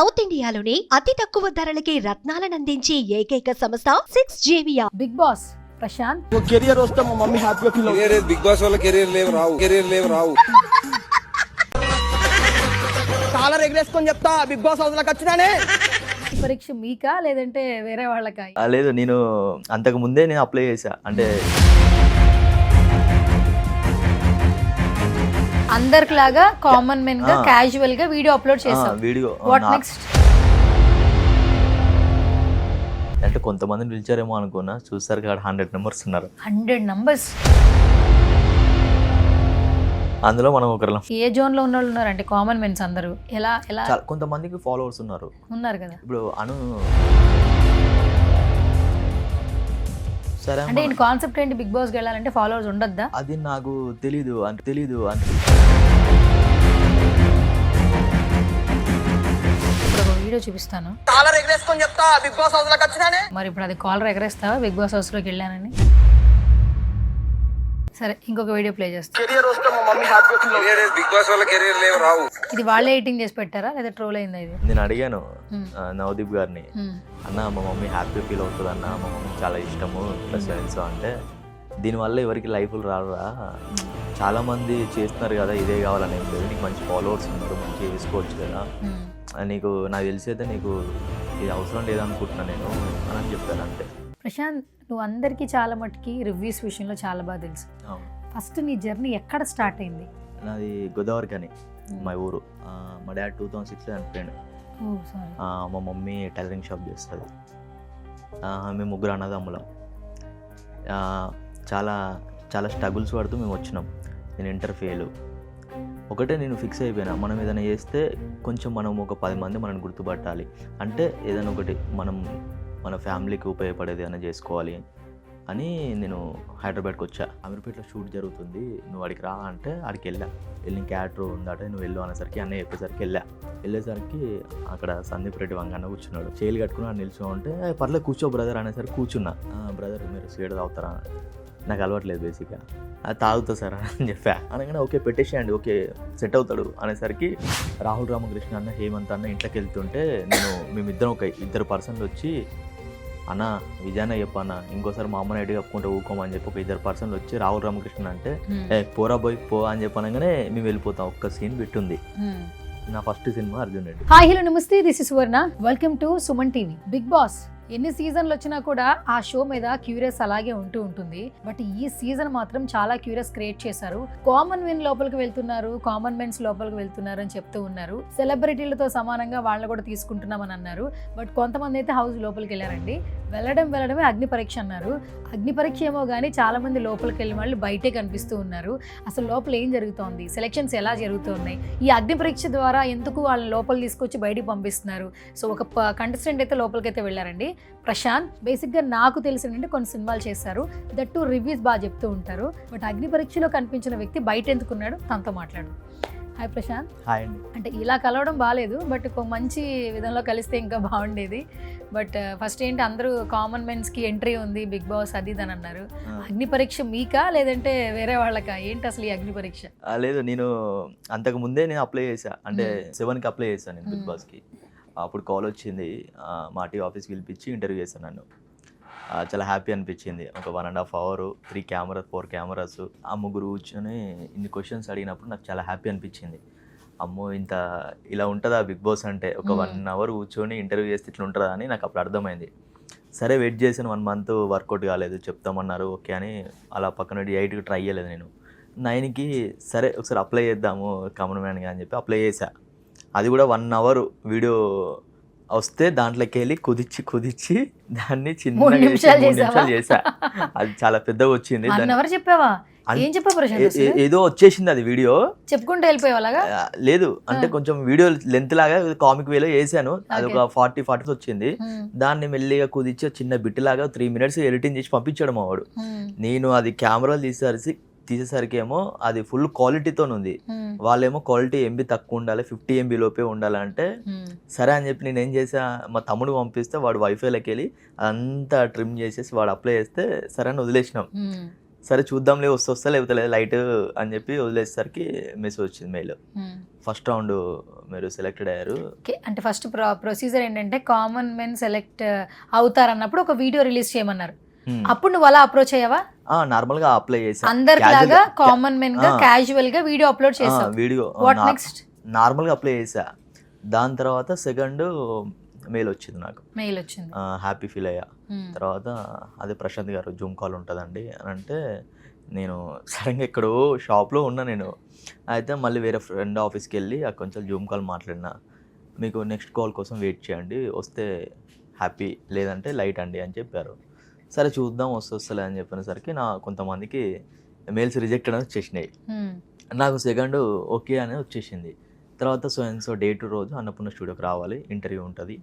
South ఇండియాలోని అతి తక్కువ ధరలకి రత్నాలనందించే ఏకైక సంస్థ 6JVR. Big boss Prashanth career వస్తే మా మమ్మీ హ్యాపీగా ఫీల్ అవుతుంది. కెరీర్ బిగ్ బాస్ వల్ల కెరీర్ లేవు రావు చాలా ఎగరేసుకొని చెప్తా బిగ్ బాస్ హౌస్ లోకి వచ్చినానే. ఈ పరీక్ష మీకా లేదంటే వేరే వాళ్ళకా? లేదు, నేను అంతకు ముందే నేను అప్లై చేశా. అంటే అందరిలాగా కామన్ మెన్ గా క్యాజువల్ గా వీడియో అప్లోడ్ చేసాం. Video what next? అంటే కొంతమందిని పిలిచారేమో అనుకున్నా, చూస్తారు కాడ 100 మెంబర్స్ ఉన్నారు. 100 నంబర్స్. అందులో మనం ఒకరు. ఏ జోన్ లో ఉన్న వాళ్ళు ఉన్నారంటే కామన్ మెన్స్ అందరూ ఎలా ఎలా కొంతమందికి ఫాలోవర్స్ ఉన్నారు కదా. ఇప్పుడు సరే అంటే ఈ కాన్సెప్ట్ ఏంటి? బిగ్ బాస్ వెళ్ళాలంటే ఫాలోవర్స్ ఉండొద్దా? అది నాకు తెలీదు అంటే ఇప్పుడు ఒక వీడియో చూపిస్తాను. చాలా ఎగరేసుకొని చెప్తా బిగ్ బాస్ హౌస్ లోకి వచ్చినానే. మరి ఇప్పుడు అది కాలర్ ఎగరేస్తావా బిగ్ బాస్ హౌస్ లోకి వెళ్ళానని? సరే, ఇంకొక వీడియో ప్లే చేస్తా. కెరియర్ వస్తే మా మమ్మీ హ్యాపీగా ఫీల్ అవుతుంది. కెరీర్ బిగ్ బాస్ వల్ల కెరీర్ లేవు రావు. ఇది వాళ్ళే ఎడిటింగ్ చేసి పెట్టారా లేదా ట్రోల్ అయిందా ఇది? నేను అడిగాను నవదీప్ గారిని, అన్న మా మమ్మీ హ్యాపీ ఫీల్ అవుతుంది అన్న, మా మమ్మీ చాలా ఇష్టము ప్లస్ అంటే దీనివల్ల ఎవరికి లైఫ్లు రారా, చాలా మంది చేస్తున్నారు కదా, ఇదే కావాలని ఏం లేదు, నీకు మంచి ఫాలోవర్స్ ఉన్నారు, మంచిగా వేసుకోవచ్చు కదా, నీకు నాకు తెలిసి అయితే నీకు ఇది అవసరం లేదనుకుంటున్నా నేను అని చెప్పాను. అంతే. ప్రశాంత్, నువ్వు అందరికీ చాలా మటుకి రివ్యూస్ విషయంలో చాలా బాగా తెలుసు. ఫస్ట్ నీ జర్నీ ఎక్కడ స్టార్ట్ అయింది? నాది గోదావరి కానీ మా ఊరు. మా డాడీ 2006లో చనిపోయాడు. మా మమ్మీ టైలరింగ్ షాప్ చేస్తుంది. మేము ముగ్గురు అన్నదమ్ములం. చాలా చాలా స్ట్రగుల్స్ పడుతూ మేము వచ్చినాం. నేను ఇంటర్ ఫెయిల్. ఒకటే నేను ఫిక్స్ అయిపోయినా, మనం ఏదైనా చేస్తే కొంచెం మనం ఒక 10 మంది మనల్ని గుర్తుపట్టాలి అంటే ఏదైనా ఒకటి మనం మన ఫ్యామిలీకి ఉపయోగపడేది ఏదైనా చేసుకోవాలి అని నేను హైదరాబాద్కి వచ్చా. అమీర్పేటలో షూట్ జరుగుతుంది, నువ్వు అడిగి రా అంటే అడికి వెళ్ళి క్యాటర్ ఉందట, నువ్వు వెళ్ళు అనేసరికి అన్నయ్య చెప్పేసరికి వెళ్ళేసరికి అక్కడ సందీప్ రెడ్డి వంగన్న కూర్చున్నాడు. చేలు కట్టుకుని అని నిల్చో ఉంటే పర్లేదు కూర్చో బ్రదర్ అనేసరికి కూర్చున్నా. బ్రదర్ మీరు స్వీట్ తాగుతారా? నాకు అలవాట్లేదు బేసిక్గా. అది తాగుతా సార్ అని చెప్పా. అనగానే ఓకే పెట్టేసేయండి, ఓకే సెట్ అవుతాడు అనేసరికి రాహుల్ రామకృష్ణ అన్న హేమంత్ అన్న ఇంట్లోకి వెళ్తుంటే మేమిద్దరం ఒక 2 పర్సన్లు వచ్చి, అన్న విజయాన్న చెప్పన్న ఇంకోసారి మా అమ్మని ఎటు కప్పుకుంటే ఊకోమని చెప్పి ఒక 2 పర్సన్లు వచ్చి రాహుల్ రామకృష్ణ అంటే పోరా పోయి పో అని చెప్పనగానే మేము వెళ్ళిపోతాం. ఒక్క సీన్ పెట్టుంది. నా first cinema Arjun Reddy. Hi hello నమస్తే, this is Suvarna. Welcome to Suman TV. Bigg Boss ఎన్ని సీజన్లు వచ్చినా కూడా ఆ షో మీద క్యూరియస్ అలాగే ఉంటుంది. బట్ ఈ సీజన్ మాత్రం చాలా క్యూరియస్ క్రియేట్ చేశారు. కామన్ మెన్ లోపలికి వెళ్తున్నారు, కామన్ మెన్స్ లోపలికి వెళ్తున్నారు అని చెప్తూ ఉన్నారు. సెలబ్రిటీలతో సమానంగా వాళ్ళని కూడా తీసుకుంటున్నామని అన్నారు. బట్ కొంతమంది అయితే హౌస్ లోపలికి వెళ్ళారండి. వెళ్ళడమే అగ్ని పరీక్ష అన్నారు. అగ్ని పరీక్ష ఏమో కానీ చాలా మంది లోపలికి వెళ్ళిన వాళ్ళు బయటే కనిపిస్తూ ఉన్నారు. అసలు లోపల ఏం జరుగుతోంది, సెలక్షన్స్ ఎలా జరుగుతున్నాయి, ఈ అగ్ని పరీక్ష ద్వారా ఎందుకు వాళ్ళని లోపల తీసుకొచ్చి బయటికి పంపిస్తున్నారు? సో ఒక కంటెస్టెంట్ అయితే లోపలికైతే వెళ్ళారండి. ప్రశాంత్ బేసిక్గా నాకు తెలిసిందంటే కొన్ని సినిమాలు చేశారు, దట్ టు రివ్యూస్ బాగా చెప్తూ ఉంటారు. బట్ అగ్ని పరీక్షలో కనిపించిన వ్యక్తి బయట ఎందుకున్నాడు, తనతో మాట్లాడు. హాయ్ ప్రశాంత్. హాయ్ అండి. అంటే ఇలా కలవడం బాగాలేదు, బట్ ఒక మంచి విధంలో కలిస్తే ఇంకా బాగుండేది. బట్ ఫస్ట్ ఏంటి, అందరూ కామన్ మెన్స్కి ఎంట్రీ ఉంది బిగ్ బాస్ అది అని అన్నారు. అగ్ని పరీక్ష మీకా లేదంటే వేరే వాళ్ళకా? ఏంటి అసలు ఈ అగ్ని పరీక్ష? లేదు, నేను అంతకు ముందే నేను అప్లై చేశా. అంటే 7కి అప్లై చేశాను నేను బిగ్ బాస్కి. అప్పుడు కాల్ వచ్చింది, మా టీ ఆఫీస్కి పిలిపించి ఇంటర్వ్యూ చేశాను నన్ను. చాలా హ్యాపీ అనిపించింది. ఒక 1.5 hour 3 కెమెరాస్ 4 కెమెరాస్ ఆ ముగ్గురు కూర్చొని ఇన్ని క్వశ్చన్స్ అడిగినప్పుడు నాకు చాలా హ్యాపీ అనిపించింది. అమ్మో ఇలా ఉంటుందా బిగ్ బాస్ అంటే, ఒక 1 hour కూర్చొని ఇంటర్వ్యూ చేస్తే ఇట్లా ఉంటుందా అని నాకు అప్పుడు అర్థమైంది. సరే వెయిట్ చేశాను, 1 month వర్కౌట్ కాలేదు, చెప్తామన్నారు ఓకే అని అలా పక్కన 8కి ట్రై చేయలేదు నేను. 9కి సరే ఒకసారి అప్లై చేద్దాము కామన్ మ్యాన్గా అని చెప్పి అప్లై చేశా. అది కూడా 1 hour వీడియో వస్తే దాంట్లోకి వెళ్ళి కుదిచ్చి దాన్ని చిన్నగా 3 నిమిషాలు చేసా. అది చాలా పెద్దగా వచ్చింది. ఏదో వచ్చేసింది అది వీడియో, చెప్పుకుంటూ వెళ్ళిపోయేలాగా లేదు అంటే కొంచెం వీడియో లెంత్ లాగా కామిక్ వేలో వేసాను. అది ఒక 40 వచ్చింది. దాన్ని మెల్లిగా కుదిచ్చి చిన్న బిట్ లాగా 3 minutes ఎడిటింగ్ చేసి పంపించాడు మా వాడు. నేను అది కెమెరాలు తీసేసరికి ఏమో అది ఫుల్ క్వాలిటీతో ఉంది. వాళ్ళేమో క్వాలిటీ MB తక్కువ ఉండాలి, 50 MB లోపే ఉండాలంటే సరే అని చెప్పి నేను ఏం చేసా, మా తమ్ముడు పంపిస్తే వాడు వైఫైలోకి వెళ్ళి అదంతా ట్రిమ్ చేసేసి వాడు అప్లై చేస్తే సరే అని వదిలేసినాం. సరే చూద్దాంలే వస్తా లేకపోతే లేదు లైట్ అని చెప్పి వదిలేసరికి మెసేజ్ వచ్చింది మెయిల్, ఫస్ట్ రౌండ్ మీరు సెలెక్టెడ్ అయ్యారు. అంటే ఫస్ట్ ప్రొసీజర్ ఏంటంటే కామన్ మెన్ సెలెక్ట్ అవుతారన్నప్పుడు ఒక వీడియో రిలీజ్ చేయమన్నారు. అప్పుడు నువ్వు అలా అప్రోచ్ అయ్యావా? నార్మల్ గా అప్లై చేసా, అందరిలాగా కామన్ మెన్ గా క్యాజువల్ గా వీడియో అప్లోడ్ చేసావు. Video what next? నార్మల్ గా అప్లై చేసా. దాని తర్వాత సెకండ్ మెయిల్ వచ్చింది నాకు, మెయిల్ వచ్చింది, హ్యాపీ ఫీల్ అయ్యా. తర్వాత అదే ప్రశాంత్ గారు జూమ్ కాల్ ఉంటుందండి అని అంటే నేను సడన్గా ఎక్కడో షాప్లో ఉన్నా నేను. అయితే మళ్ళీ వేరే ఫ్రెండ్ ఆఫీస్కి వెళ్ళి అక్కడ కొంచెం జూమ్ కాల్ మాట్లాడినా, మీకు నెక్స్ట్ కాల్ కోసం వెయిట్ చేయండి, వస్తే హ్యాపీ లేదంటే లైట్ అండి అని చెప్పారు. సరే చూద్దాం వస్తలే అని చెప్పినసరికి నా కొంతమందికి మెయిల్స్ రిజెక్టెడ్ అని వచ్చేసినాయి, నాకు సెకండ్ ఓకే అని వచ్చేసింది. తర్వాత సో డేట్ రోజు అన్నపూర్ణ స్టూడియోకి రావాలి, ఇంటర్వ్యూ ఉంటుంది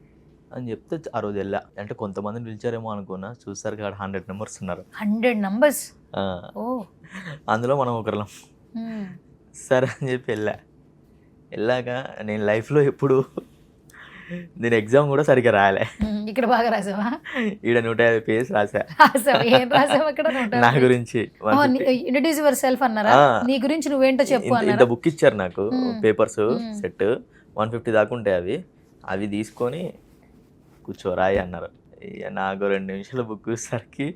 అని చెప్తే ఆ రోజు వెళ్ళా. అంటే కొంతమందిని పిలిచారేమో అనుకున్నా, చూస్తారు కాడ 100 నెంబర్స్ ఉన్నారు. 100 numbers? అందులో మనం ఒకరిలం. సరే అని చెప్పి వెళ్ళాక నేను లైఫ్లో ఎప్పుడు నేను ఎగ్జామ్ కూడా సరిగ్గా రాయలే. ఇక్కడ బాగా రాసావా? ఈడ 150 పేజెస్ రాసా. ఏం రాసావు అక్కడ? నా గురించి ఇంట్రడ్యూస్ యువర్ సెల్ఫ్ అన్నారా? నీ గురించి నువ్వేంటో చెప్పు అన్నారా? ఇంత బుక్ ఇచ్చారు నాకు, పేపర్స్ సెట్ 150 దాకా ఉంటాయి. అవి తీసుకొని కూర్చో రాయి అన్నారు. నాకు 2 నిమిషాలు బుక్ చూసేసరికి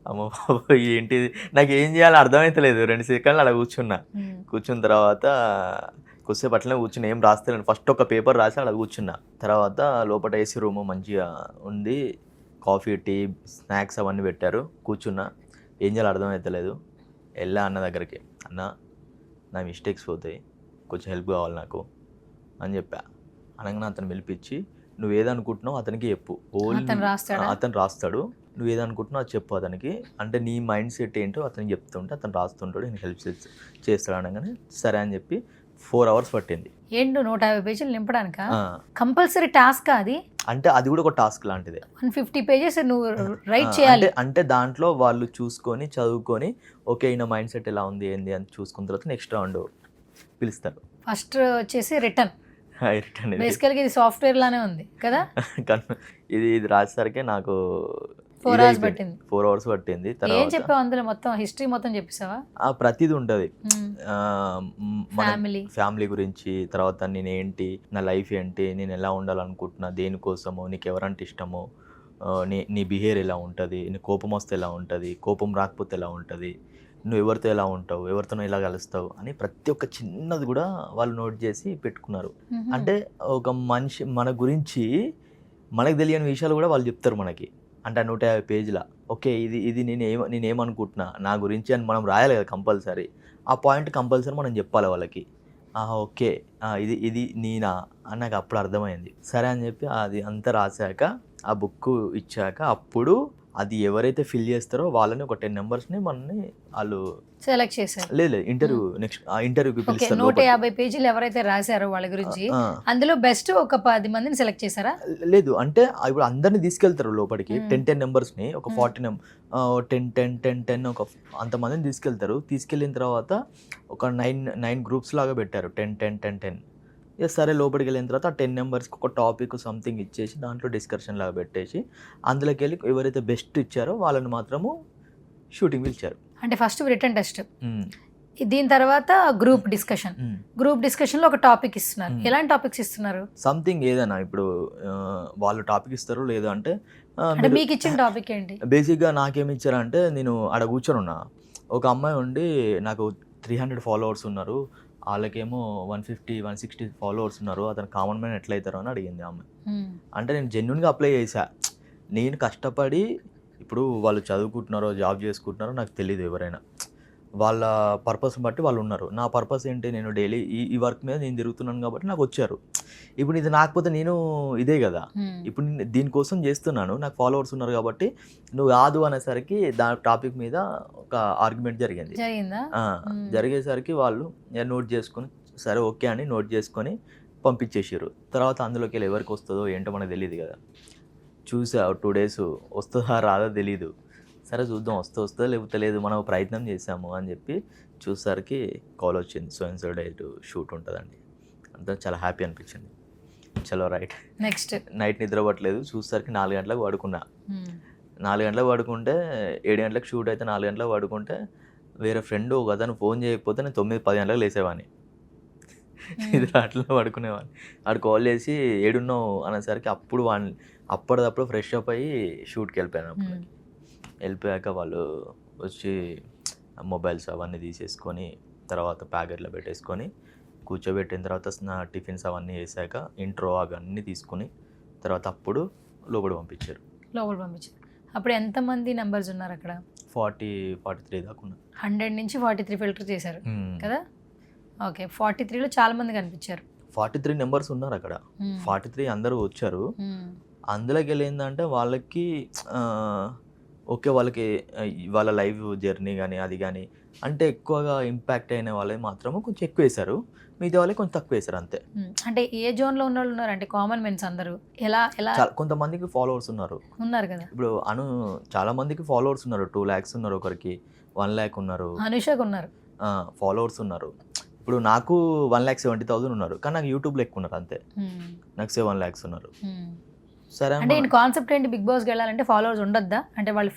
అమ్మ బాబు ఏంటిది, నాకు ఏం చేయాలో అర్థమవుతలేదు. 2 సెకండ్లు అలా కూర్చున్న తర్వాత కొద్దిసేపు అట్లనే కూర్చుని ఏం రాస్తలేను. ఫస్ట్ ఒక పేపర్ రాసి అలా కూర్చున్నా. తర్వాత లోపల ఏసీ రూమ్ మంచిగా ఉంది, కాఫీ టీ స్నాక్స్ అవన్నీ పెట్టారు. కూర్చున్నా, ఏం చేయాలో అర్థమవుతలేదు. వెళ్ళా అన్న దగ్గరికి, అన్న నా మిస్టేక్స్ పోతాయి, కొంచెం హెల్ప్ కావాలి నాకు అని చెప్పా. అనగానే అతను పిలిపించి నువ్వు ఏదనుకుంటున్నావు అతనికి చెప్పు, అతను రాస్తాడు, నువ్వు ఏదనుకుంటున్నావు అది చెప్పు అతనికి, అంటే నీ మైండ్ సెట్ ఏంటో అతనికి చెప్తుంటే అతను రాస్తుంటాడు, నేను హెల్ప్ చేస్తాడు అనగానే సరే అని చెప్పి 4 hours పట్టింది. ఏంటో 150 పేజీలు నింపడానికా? కంపల్సరీ టాస్క్ అది? అంటే అది కూడా ఒక టాస్క్ లాంటిదే. 150 pages నువ్వు రైట్ చేయాలి. అంటే దాంట్లో వాళ్ళు చూసుకొని చదువుకొని ఓకే ఈయన మైండ్ సెట్ ఎలా ఉంది ఏంది అని చూసుకున్న తర్వాత నెక్స్ట్ రౌండ్ పిలుస్తారు. ఫస్ట్ వచ్చేసి రిటర్న్. బేసికల్గా ఇది సాఫ్ట్వేర్ లానే ఉంది కదా? ఇది రాసేసరికి నాకు 4 hours పట్టింది. 4 hours పట్టింది. ఏం చెప్పావు అందులో? మొత్తం హిస్టరీ మొత్తం చెప్పేసావా? ప్రతిది ఉంటుంది, ఫ్యామిలీ గురించి, తర్వాత నేనేంటి, నా లైఫ్ ఏంటి, నేను ఎలా ఉండాలనుకుంటున్నా, దేనికోసమో, నీకు ఎవరంటే ఇష్టమో, నీ బిహేవియర్ ఎలా ఉంటుంది, నీ కోపం వస్తే ఎలా ఉంటుంది, కోపం రాకపోతే ఎలా ఉంటుంది, నువ్వు ఎవరితో ఎలా ఉంటావు, ఎవరితోనో ఎలా కలుస్తావు అని ప్రతి ఒక్క చిన్నది కూడా వాళ్ళు నోట్ చేసి పెట్టుకున్నారు. అంటే ఒక మనిషి మన గురించి మనకు తెలియని విషయాలు కూడా వాళ్ళు చెప్తారు మనకి. అంటే 150 పేజీల ఓకే ఇది నేనేమనుకుంటున్నా నా గురించి అని మనం రాయాలి కదా కంపల్సరీ. ఆ పాయింట్ కంపల్సరీ మనం చెప్పాలి వాళ్ళకి. ఓకే ఇది నేనా అని నాకు అప్పుడు అర్థమైంది. సరే అని చెప్పి అది అంతా రాశాక ఆ బుక్ ఇచ్చాక అప్పుడు అది ఎవరైతే ఫిల్ చేస్తారో వాళ్ళని ఒక 10 నెంబర్స్ని మనని వాళ్ళు సెలెక్ట్ చేశారు. లేదు ఇంటర్వ్యూ, నెక్స్ట్ ఇంటర్వ్యూకి పిలుస్తారు. 150 పేజీలు ఎవరైతే రాశారో వాళ్ళ గురించి అందులో బెస్ట్ ఒక 10 మందిని సెలెక్ట్ చేశారా? లేదు అంటే ఇప్పుడు అందరిని తీసుకెళ్తారు లోపలికి, 10 నెంబర్స్ని ఒక 40 10 ఒక అంతమందిని తీసుకెళ్తారు. తీసుకెళ్ళిన తర్వాత ఒక 9 గ్రూప్స్ లాగా పెట్టారు, 10. సరే లోపలికి వెళ్ళిన తర్వాత ఆ 10 నెంబర్స్కి ఒక టాపిక్ సంథింగ్ ఇచ్చేసి దాంట్లో డిస్కషన్ లాగా పెట్టేసి అందులోకి వెళ్ళి ఎవరైతే బెస్ట్ ఇచ్చారో వాళ్ళని మాత్రము షూటింగ్ పిలిచారు. అంటే ఫస్ట్ రిటర్న్ టెస్ట్, దీని తర్వాత గ్రూప్ డిస్కషన్లో ఒక టాపిక్ ఇస్తున్నారు. ఎలాంటి టాపిక్స్ ఇస్తున్నారు? సంథింగ్ ఏదైనా ఇప్పుడు వాళ్ళు టాపిక్ ఇస్తారు. లేదు అంటే మీకు ఇచ్చిన టాపిక్ ఏంటి? బేసిక్గా నాకేమి ఇచ్చారంటే నేను ఆడ కూర్చొని ఉన్నా, ఒక అమ్మాయి ఉండి నాకు 300 followers ఉన్నారు, వాళ్ళకేమో 150-160 followers ఉన్నారు, అతను కామన్ మ్యాన్ ఎట్లయితారో అని అడిగింది ఆమె. అంటే నేను జెన్యున్గా అప్లై చేశా. నేను కష్టపడి ఇప్పుడు వాళ్ళు చదువుకుంటున్నారో జాబ్ చేసుకుంటున్నారో నాకు తెలియదు, ఎవరైనా వాళ్ళ పర్పస్ బట్టి వాళ్ళు ఉన్నారు. నా పర్పస్ ఏంటి, నేను డైలీ ఈ వర్క్ మీద నేను తిరుగుతున్నాను కాబట్టి నాకు వచ్చారు. ఇప్పుడు ఇది నాకపోతే నేను ఇదే కదా, ఇప్పుడు దీనికోసం చేస్తున్నాను, నాకు ఫాలోవర్స్ ఉన్నారు కాబట్టి నువ్వు కాదు అనేసరికి టాపిక్ మీద ఒక ఆర్గ్యుమెంట్ జరిగేసరికి వాళ్ళు నోట్ చేసుకొని సరే ఓకే అని నోట్ చేసుకొని పంపించేసారు. తర్వాత అందులోకి వెళ్ళి ఎవరికి వస్తుందో ఏంటో మనకు తెలియదు కదా. చూసా 2 days వస్తుందా రాదో తెలీదు. సరే చూద్దాం వస్తుందో లేకపోతే లేదు, మనం ప్రయత్నం చేసాము అని చెప్పి చూసేసరికి కాల్ వచ్చింది, సో డేట్ షూట్ ఉంటుందండి. అంతా చాలా హ్యాపీ అనిపించింది. చలో రైట్. నెక్స్ట్ నైట్ నిద్రపట్టలేదు, చూసేసరికి 4 గంటలకు పడుకున్నా. 4 గంటలకు పడుకుంటే 7 గంటలకు షూట్ అయితే 4 గంటలకు పడుకుంటే వేరే ఫ్రెండ్ ఒక అతను ఫోన్ చేయకపోతే నేను 9-10 గంటలకు లేసేవాడిని. నిద్ర అట్లా పడుకునేవాడిని. ఆడు కాల్ చేసి ఏడున్నావు అనేసరికి అప్పుడు అప్పటిదప్పుడు ఫ్రెష్ అప్ అయ్యి షూట్కి వెళ్ళిపోయాను. అప్పుడు వెళ్ళిపోయాక వాళ్ళు వచ్చి మొబైల్స్ అవన్నీ తీసేసుకొని తర్వాత ప్యాకెట్లో పెట్టేసుకొని కూర్చోబెట్టిన తర్వాత నా టిఫిన్స్ అవన్నీ వేసాక ఇంట్రో అవన్నీ తీసుకుని తర్వాత అప్పుడు లోపల పంపించారు. అప్పుడు ఎంతమంది నెంబర్స్ ఉన్నారు అక్కడ? 43 దాకా ఉన్నారు. 100 నుంచి 43 ఫిల్టర్ చేశారు కదా? ఓకే, 43లో చాలా మంది కనిపించారు. 43 నెంబర్స్ ఉన్నారు అక్కడ. 43 అందరూ వచ్చారు. అందులోకి వెళ్ళి ఏంటంటే వాళ్ళకి ఓకే, వాళ్ళకి వాళ్ళ లైఫ్ జర్నీ కానీ అది కానీ అంటే ఎక్కువగా ఇంపాక్ట్ అయిన వాళ్ళే మాత్రము కొంచెం ఎక్కువ వేశారు, మిగతా వాళ్ళే కొంచెం తక్కువ వేశారు అంతే. అంటే ఏ జోన్లో ఉన్న వాళ్ళు ఉన్నారు? అంటే కామన్ మెన్స్ అందరూ ఎలా ఎలా? కొంతమందికి ఫాలోవర్స్ ఉన్నారు కదా. ఇప్పుడు చాలా మందికి ఫాలోవర్స్ ఉన్నారు. 2 lakhs ఉన్నారు, ఒకరికి 1 lakh ఉన్నారు, అనుషకు ఉన్నారు ఫాలోవర్స్ ఉన్నారు. ఇప్పుడు నాకు 1,70,000 ఉన్నారు, కానీ నాకు యూట్యూబ్లో ఎక్కువ ఉన్నారు అంతే. నాకు 7 lakhs ఉన్నారు. సరే అంటే కాన్సెప్ట్ ఏంటి? బిగ్ బాస్కి వెళ్ళాలంటే ఫాలోవర్స్ ఉండొద్దా? అంటే వాళ్ళు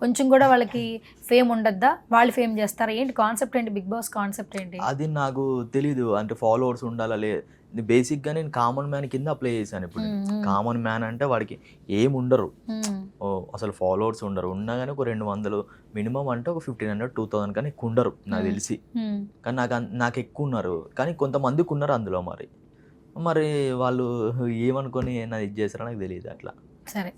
కొంచెం కూడా వాళ్ళకి ఫేమ్ ఉండొద్దా? వాళ్ళు ఫేమ్ చేస్తారా ఏంటి? కాన్సెప్ట్ ఏంటి? బిగ్ బాస్ కాన్సెప్ట్ ఏంటి? అది నాకు తెలీదు. అంటే ఫాలోవర్స్ ఉండాలా బేసిక్గా నేను కామన్ మ్యాన్ కింద అప్లై చేశాను. ఇప్పుడు కామన్ మ్యాన్ అంటే వాడికి ఏం ఉండరు, అసలు ఫాలోవర్స్ ఉండరు. ఉన్నా కానీ ఒక 200 మినిమం అంటే ఒక 1,500 2,000 కానీ ఎక్కువ ఉండరు నాకు తెలిసి. కానీ నాకు ఎక్కువ ఉన్నారు, కానీ కొంతమందికి ఉన్నారు అందులో. మరి వాళ్ళు ఏమనుకొని నాది ఇది చేస్తారో నాకు తెలియదు అట్లా. సరే,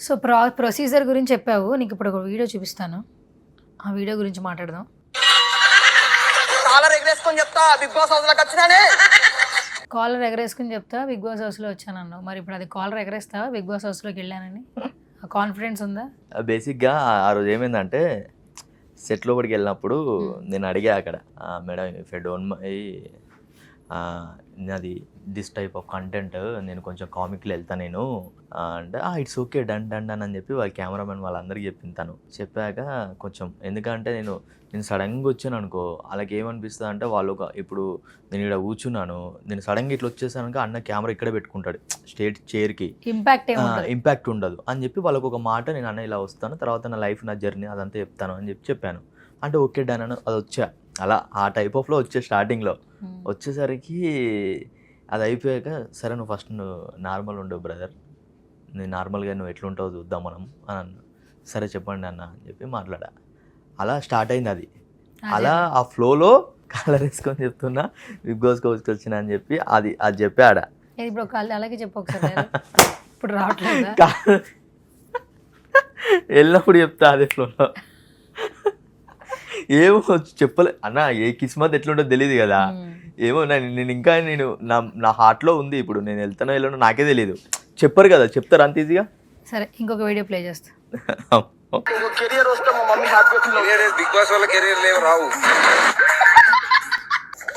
సో ప్రొసీజర్ గురించి చెప్పావు. నీకు ఇప్పుడు ఒక వీడియో చూపిస్తాను, ఆ వీడియో గురించి మాట్లాడదాం. కాలర్ ఎగరేసుకొని చెప్తా బిగ్ బాస్ హౌస్ లోకి వచ్చినానే. కాలర్ ఎగరేసుకుని చెప్తా బిగ్ బాస్ హౌస్లో వచ్చానన్నావు. మరి ఇప్పుడు అది కాలర్ ఎగరేస్తావా బిగ్ బాస్ హౌస్లోకి వెళ్ళానని? కాన్ఫిడెన్స్ ఉందా? బేసిక్గా ఆ రోజు ఏమైందంటే సెట్ లోపలికి వెళ్ళినప్పుడు నేను అడిగా అక్కడ, మేడం ఇఫ్ ఐ డోంట్ అది దిస్ టైప్ ఆఫ్ కంటెంట్ నేను కొంచెం కామిక్లో వెళ్తాను నేను అంటే ఇట్స్ ఓకే డన్ అని చెప్పి వాళ్ళ కెమెరామెన్ వాళ్ళందరికీ చెప్పింది. చెప్పాక కొంచెం ఎందుకంటే నేను సడన్గా వచ్చాను అనుకో, వాళ్ళకి ఏమనిపిస్తుంది అంటే వాళ్ళు ఇప్పుడు నేను ఇక్కడ కూర్చున్నాను, నేను సడన్గా ఇట్లా వచ్చేసాను అన్న కెమెరా ఇక్కడ పెట్టుకుంటాడు స్టేట్ చైర్కి, ఇంపాక్ట్ ఉండదు అని చెప్పి వాళ్ళకు ఒక మాట, నేను అన్న ఇలా వస్తాను తర్వాత నా లైఫ్ నా జర్నీ అదంతా చెప్తాను అని చెప్పాను. అంటే ఓకే డన్ అని అది వచ్చా అలా ఆ టైప్ ఆఫ్లో వచ్చే స్టార్టింగ్లో. వచ్చేసరికి అది అయిపోయాక సరే నువ్వు ఫస్ట్ నువ్వు నార్మల్ ఉండవు బ్రదర్, నేను నార్మల్గా నువ్వు ఎట్లుంటావు చూద్దాం మనం అని అన్నా. సరే చెప్పండి అన్న అని చెప్పి మాట్లాడా. అలా స్టార్ట్ అయింది అది. అలా ఆ ఫ్లోలో కాలర్ వేసుకొని చెప్తున్నా బిగ్ బాస్ కోచ్కి వచ్చిన అని చెప్పి అది చెప్పాడా. అలాగే చెప్పు ఒకసారి. ఇప్పుడు రావట్లేదు, వెళ్ళినప్పుడు చెప్తా అదే ఫ్లోలో. ఏమో చెప్పలే అన్న, ఏ కిస్మత్ ఎట్లుంటో తెలియదు కదా. ఏమో నేను ఇంకా నా హార్ట్లో ఉంది. ఇప్పుడు నేను వెళ్తానో వెళ్ళానో నాకే తెలియదు. చెప్పరు కదా, చెప్తారు అంత ఈజీగా. సరే ఇంకొక వీడియో ప్లే చేస్తా. బిగ్ బాస్ వల్ల కెరీర్ లేవు రావు.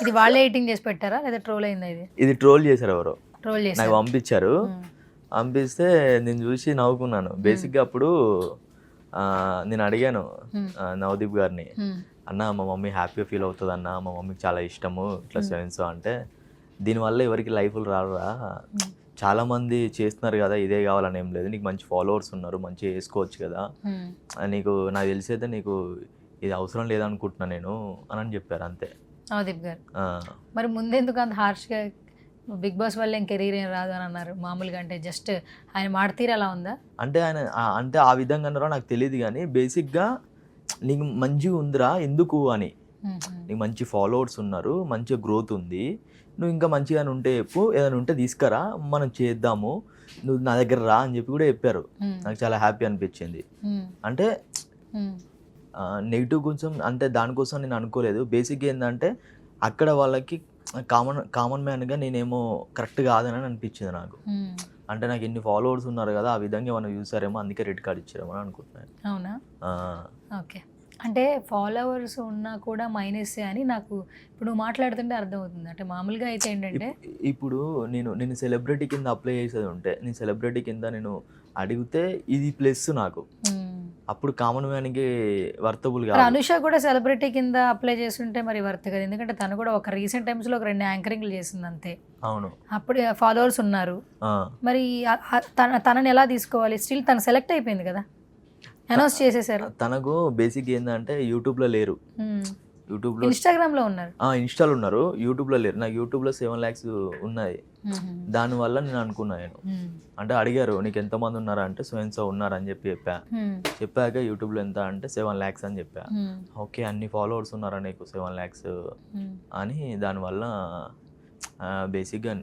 ఇది వాళ్ళే ఎడిటింగ్ చేసి పెట్టారా లేదా ట్రోల్ అయిందా? ఇది ట్రోల్ చేశారు, ఎవరో ట్రోల్ చేసి నాకు పంపించారు. పంపిస్తే నేను చూసి నవ్వుకున్నాను. బేసిక్గా అప్పుడు నేను అడిగాను నవదీప్ గారిని, అన్న మా మమ్మీ హ్యాపీగా ఫీల్ అవుతుంది అన్న, మా మమ్మీకి చాలా ఇష్టము ఇట్లా సెవెన్స్ అంటే, దీనివల్ల ఎవరికి లైఫ్లు రారా, చాలామంది చేస్తున్నారు కదా, ఇదే కావాలని ఏం లేదు, నీకు మంచి ఫాలోవర్స్ ఉన్నారు, మంచిగా వేసుకోవచ్చు కదా, నీకు నాకు తెలిసి అయితే నీకు ఇది అవసరం లేదనుకుంటున్నా నేను అని చెప్పారు అంతే నవదీప్ గారు. మరి ముందెందుకు అంత హార్ష్గా బిగ్ బాస్ వల్ల ఏం కెరీర్ ఏం రాదు అని అన్నారు? మామూలుగా అంటే జస్ట్ ఆయన మాడతీరు అలా ఉందా? అంటే ఆయన అంటే ఆ విధంగా అన్నారో నాకు తెలియదు, కానీ బేసిక్గా నీకు మంచిగా ఉందిరా ఎందుకు అని, నీకు మంచి ఫాలోవర్స్ ఉన్నారు, మంచిగా గ్రోత్ ఉంది, నువ్వు ఇంకా మంచిగా ఉంటే చెప్పు, ఏదైనా ఉంటే తీసుకురా మనం చేద్దాము, నువ్వు నా దగ్గర రా అని చెప్పి కూడా చెప్పారు. నాకు చాలా హ్యాపీ అనిపించింది. అంటే నెగిటివ్ కొంచెం అంటే దానికోసం నేను అనుకోలేదు. బేసిక్గా ఏంటంటే అక్కడ వాళ్ళకి కామన్ మ్యాన్గా నేనేమో కరెక్ట్ కాదని అనిపించింది నాకు. అంటే నాకు ఎన్ని ఫాలోవర్స్ ఉన్నారు కదా, ఆ విధంగా మనం చూసారేమో, అందుకే రెడ్ కార్డ్ ఇచ్చారేమో అని అనుకుంటున్నాను. అవునా? ఓకే. అంటే ఫాలోవర్స్ ఉన్నా కూడా మైనసే అని నాకు ఇప్పుడు నువ్వు మాట్లాడుతుంటే అర్థమవుతుంది. అంటే మామూలుగా అయితే ఏంటంటే ఇప్పుడు నేను సెలబ్రిటీ కింద అప్లై చేసేది ఉంటే, నేను సెలబ్రిటీ కింద నేను అడిగితే ఇది ప్లస్ నాకు, అప్పుడు కామన్ మ్యాన్కి వర్తబుల్ కాదు. అనుష కూడా సెలబ్రిటీ కింద అప్లై చేస్తుంటే మరి వర్త్ కదా, ఎందుకంటే తను కూడా ఒక రీసెంట్ టైమ్స్లో ఒక 2 యాంకరింగ్లు చేసింది అంతే. అవును, అప్పుడు ఫాలోవర్స్ ఉన్నారు. మరి తనని ఎలా తీసుకోవాలి? స్టిల్ తను సెలెక్ట్ అయిపోయింది కదా, అనౌన్స్ చేసేసారు. తనకు బేసిక్ ఏంటంటే యూట్యూబ్లో లేరు. యూట్యూబ్లో ఇన్స్టాగ్రామ్ లో ఉన్నారు. ఇన్స్టాలో ఉన్నారు, యూట్యూబ్లో లేరు. నాకు యూట్యూబ్లో 7 lakhs ఉన్నాయి. దానివల్ల నేను అనుకున్నాను, అంటే అడిగారు నీకు ఎంతమంది ఉన్నారా అంటే సో ఉన్నారని చెప్పాక యూట్యూబ్లో ఎంత అంటే 7 lakhs అని చెప్పా. ఓకే అన్ని ఫాలోవర్స్ ఉన్నారా నీకు 7 lakhs అని, దానివల్ల బేసిక్గా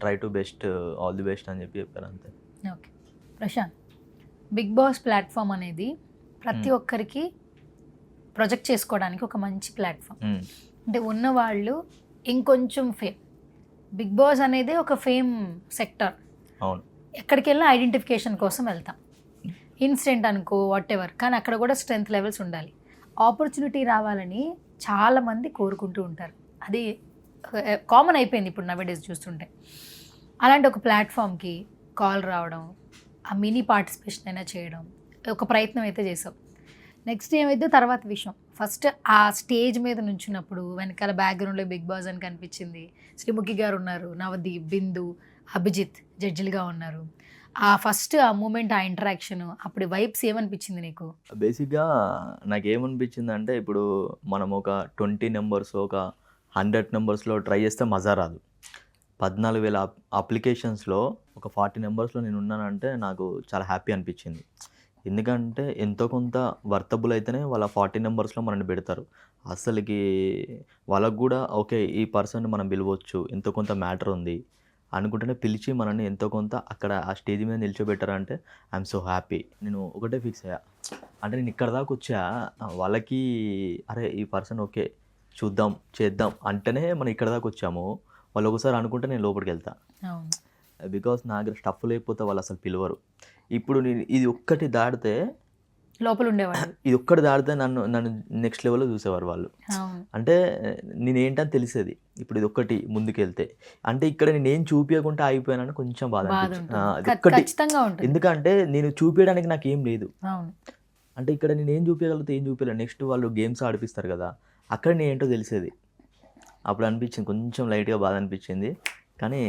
try to best, all the best అని చెప్పారు అంతే. Okay Prashanth, Bigg Boss platform అనేది ప్రతి ఒక్కరికి ప్రొజెక్ట్ చేసుకోవడానికి ఒక మంచి ప్లాట్ఫామ్. అంటే ఉన్నవాళ్ళు ఇంకొంచెం ఫేమ్, బిగ్ బాస్ అనేది ఒక ఫేమ్ సెక్టర్. అవును, ఎక్కడికి వెళ్ళినా ఐడెంటిఫికేషన్ కోసం వెళ్తాం, ఇన్స్టెంట్ అనుకో వాట్ ఎవర్, కానీ అక్కడ కూడా స్ట్రెంత్ లెవెల్స్ ఉండాలి. ఆపర్చునిటీ రావాలని చాలామంది కోరుకుంటూ ఉంటారు, అది కామన్ అయిపోయింది ఇప్పుడు నవేడేస్ చూస్తుంటే. అలాంటి ఒక ప్లాట్ఫామ్కి కాల్ రావడం, ఆ మినీ పార్టిసిపేషన్ అయినా చేయడం, ఒక ప్రయత్నం అయితే చేసాం. నెక్స్ట్ ఏమైతే తర్వాత విషయం, ఫస్ట్ ఆ స్టేజ్ మీద నుంచున్నప్పుడు వెనకాల బ్యాక్గ్రౌండ్లో బిగ్ బాస్ అని కనిపించింది, శ్రీముఖి గారు ఉన్నారు, నవదీప్, బిందు, అభిజిత్ జడ్జిలుగా ఉన్నారు. ఆ ఫస్ట్ ఆ మూమెంట్, ఆ ఇంటరాక్షన్, అప్పుడు వైబ్స్ ఏమనిపించింది నీకు? బేసిక్గా నాకు ఏమనిపించింది అంటే, ఇప్పుడు మనం ఒక 20 numbers ఒక 100 numbers ట్రై చేస్తే మజా రాదు. 14,000 అప్లికేషన్స్లో ఒక 40 numbers నేను ఉన్నానంటే నాకు చాలా హ్యాపీ అనిపించింది. ఎందుకంటే ఎంతో కొంత వర్తబుల్ అయితేనే వాళ్ళ 40 numbers మనల్ని పెడతారు. అసలుకి వాళ్ళకు కూడా ఓకే ఈ పర్సన్ మనం పిలవచ్చు, ఎంతో కొంత మ్యాటర్ ఉంది అనుకుంటేనే పిలిచి మనల్ని ఎంతో కొంత అక్కడ ఆ స్టేజ్ మీద నిల్చోబెట్టారంటే ఐఎమ్ సో హ్యాపీ. నేను ఒకటే ఫిక్స్ అయ్యా, అంటే నేను ఇక్కడ దాకా వచ్చా, వాళ్ళకి అరే ఈ పర్సన్ ఓకే చూద్దాం చేద్దాం అంటేనే మనం ఇక్కడ దాకా వచ్చాము. వాళ్ళు ఒకసారి అనుకుంటే నేను లోపలికి వెళ్తా, బికాస్ నా దగ్గర స్టఫ్ లేకపోతే వాళ్ళు అసలు పిలవరు. ఇప్పుడు నేను ఇది ఒక్కటి దాడితే లోపల ఉండేవాళ్ళు, ఇది ఒక్కటి దాడితే నన్ను నెక్స్ట్ లెవెల్లో చూసేవారు వాళ్ళు. అంటే నేనేంటని తెలిసేది. ఇప్పుడు ఇది ఒక్కటి ముందుకెళ్తే అంటే ఇక్కడ నేనేం చూపించకుండా అయిపోయానని కొంచెం బాధ అనిపించింది. ఎందుకంటే నేను చూపించడానికి నాకు ఏం లేదు. అంటే ఇక్కడ నేను ఏం చూపించగలిగితే ఏం చూపించలేదు. నెక్స్ట్ వాళ్ళు గేమ్స్ ఆడిపిస్తారు కదా, అక్కడ నేనేంటో తెలిసేది. అప్పుడు అనిపించింది కొంచెం లైట్గా బాధ అనిపించింది. కానీ